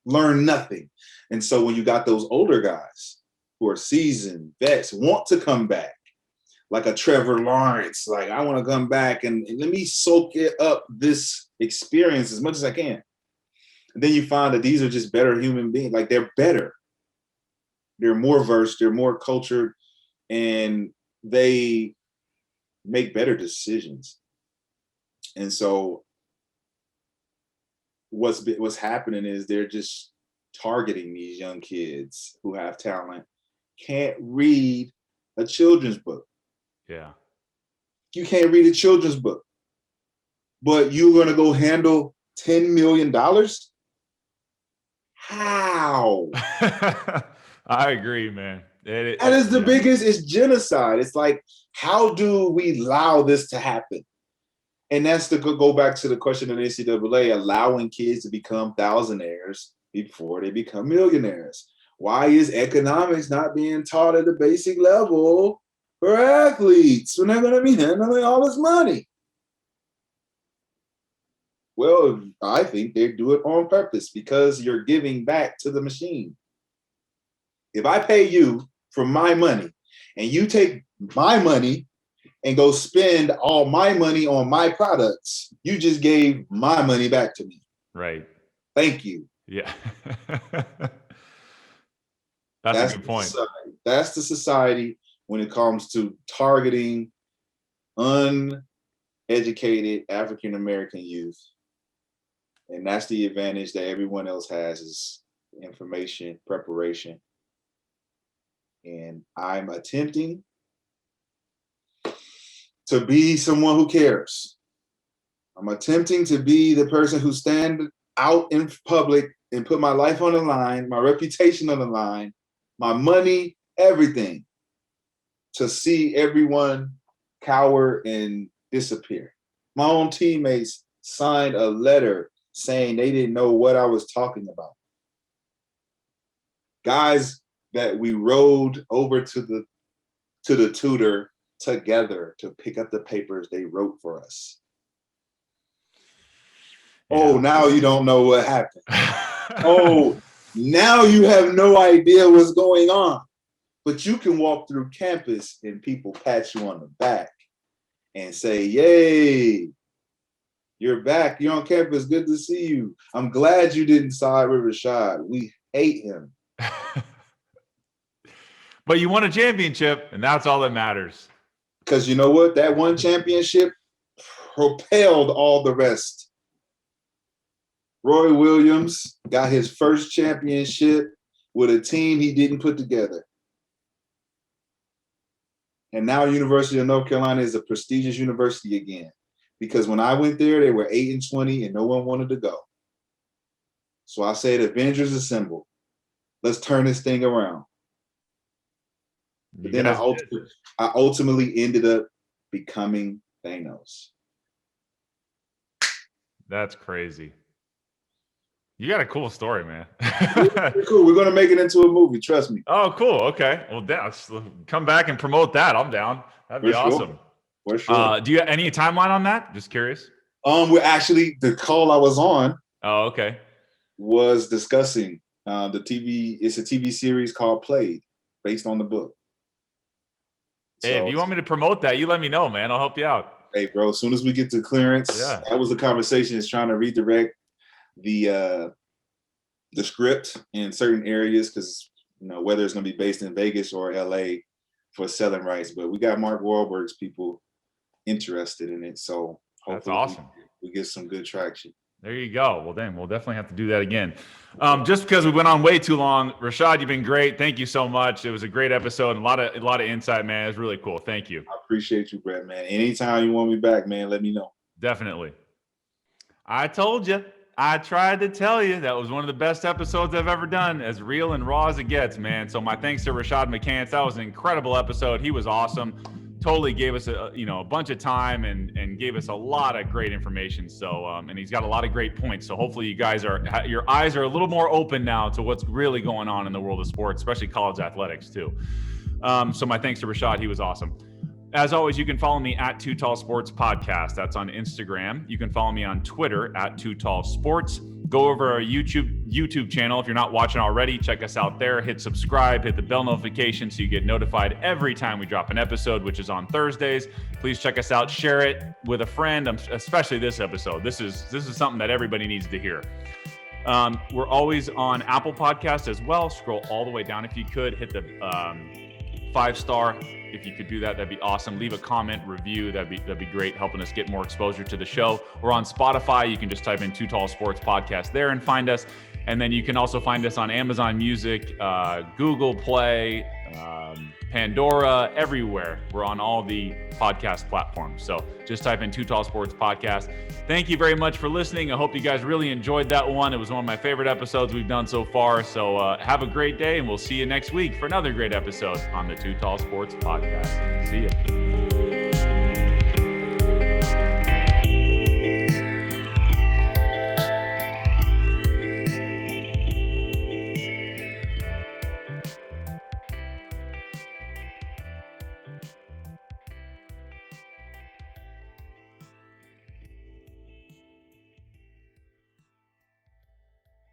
Learn nothing. And so when you got those older guys who are seasoned vets, want to come back, like a Trevor Lawrence, like I want to come back and let me soak it up, this experience as much as I can. And then you find that these are just better human beings. Like they're better. They're more versed, they're more cultured, and they make better decisions. And so what's happening is they're just targeting these young kids who have talent, can't read a children's book. Yeah. You can't read a children's book, but you're going to go handle $10 million? How? I agree, man. That is the biggest, it's genocide. It's like, how do we allow this to happen? And that's to go back to the question of the NCAA, allowing kids to become thousandaires before they become millionaires. Why is economics not being taught at the basic level for athletes when they're going to be handling all this money? Well, I think they do it on purpose because you're giving back to the machine. If I pay you for my money and you take my money and go spend all my money on my products, you just gave my money back to me. Right. Thank you. Yeah. That's a good point. That's the society when it comes to targeting uneducated African-American youth. And that's the advantage that everyone else has, is information, preparation. And I'm attempting to be someone who cares. I'm attempting to be the person who stand out in public and put my life on the line, my reputation on the line, my money, everything, to see everyone cower and disappear. My own teammates signed a letter saying they didn't know what I was talking about. Guys that we rode over to the tutor together to pick up the papers they wrote for us. Yeah. Oh, now you don't know what happened. Oh, now you have no idea what's going on. But you can walk through campus and people pat you on the back and say, yay, you're back. You're on campus. Good to see you. I'm glad you didn't side with Rashad. We hate him. But you won a championship, and that's all that matters. Because you know what? That one championship propelled all the rest. Roy Williams got his first championship with a team he didn't put together. And now University of North Carolina is a prestigious university again. Because when I went there, they were 8-20 and no one wanted to go. So I said, Avengers Assemble. Let's turn this thing around. But then I ultimately ended up becoming Thanos. That's crazy. You got a cool story, man. Cool. We're going to make it into a movie. Trust me. Oh, cool. Okay. Well, come back and promote that. I'm down. That'd be awesome. For sure. Do you have any timeline on that? Just curious. We're actually, the call I was on. Oh, okay. Was discussing the TV. It's a TV series called Played, based on the book. Hey, if you want me to promote that, you let me know, man. I'll help you out. Hey, bro, as soon as we get to clearance, that was the conversation, is trying to redirect the script in certain areas, because, you know, whether it's going to be based in Vegas or LA for selling rights. But we got Mark Wahlberg's people interested in it. So hopefully that's awesome. We get some good traction. There you go. Well, then we'll definitely have to do that again. Just because we went on way too long, Rashad, you've been great. Thank you so much. It was a great episode and a lot of insight, man. It's really cool. Thank you. I appreciate you, Brett, man. Anytime you want me back, man, let me know. Definitely. I told you. I tried to tell you that was one of the best episodes I've ever done, as real and raw as it gets, man. So my thanks to Rashad McCants. That was an incredible episode. He was awesome. Totally gave us a bunch of time and gave us a lot of great information. So and he's got a lot of great points. So hopefully you guys your eyes are a little more open now to what's really going on in the world of sports, especially college athletics too. So my thanks to Rashad. He was awesome. As always, you can follow me at Too Tall Sports Podcast. That's on Instagram. You can follow me on Twitter at Too Tall Sports. Go over our YouTube channel. If you're not watching already, check us out there. Hit subscribe, hit the bell notification so you get notified every time we drop an episode, which is on Thursdays. Please check us out. Share it with a friend, especially this episode. This is something that everybody needs to hear. We're always on Apple Podcasts as well. Scroll all the way down if you could. Hit the 5-star. If you could do that, that'd be awesome. Leave a comment, review. That'd be great, helping us get more exposure to the show. We're on Spotify. You can just type in Too Tall Sports Podcast there and find us. And then you can also find us on Amazon Music, Google Play, Pandora, everywhere. We're on all the podcast platforms. So just type in Too Tall Sports Podcast. Thank you very much for listening. I hope you guys really enjoyed that one. It was one of my favorite episodes we've done so far. So have a great day, and we'll see you next week for another great episode on the Too Tall Sports Podcast. See you.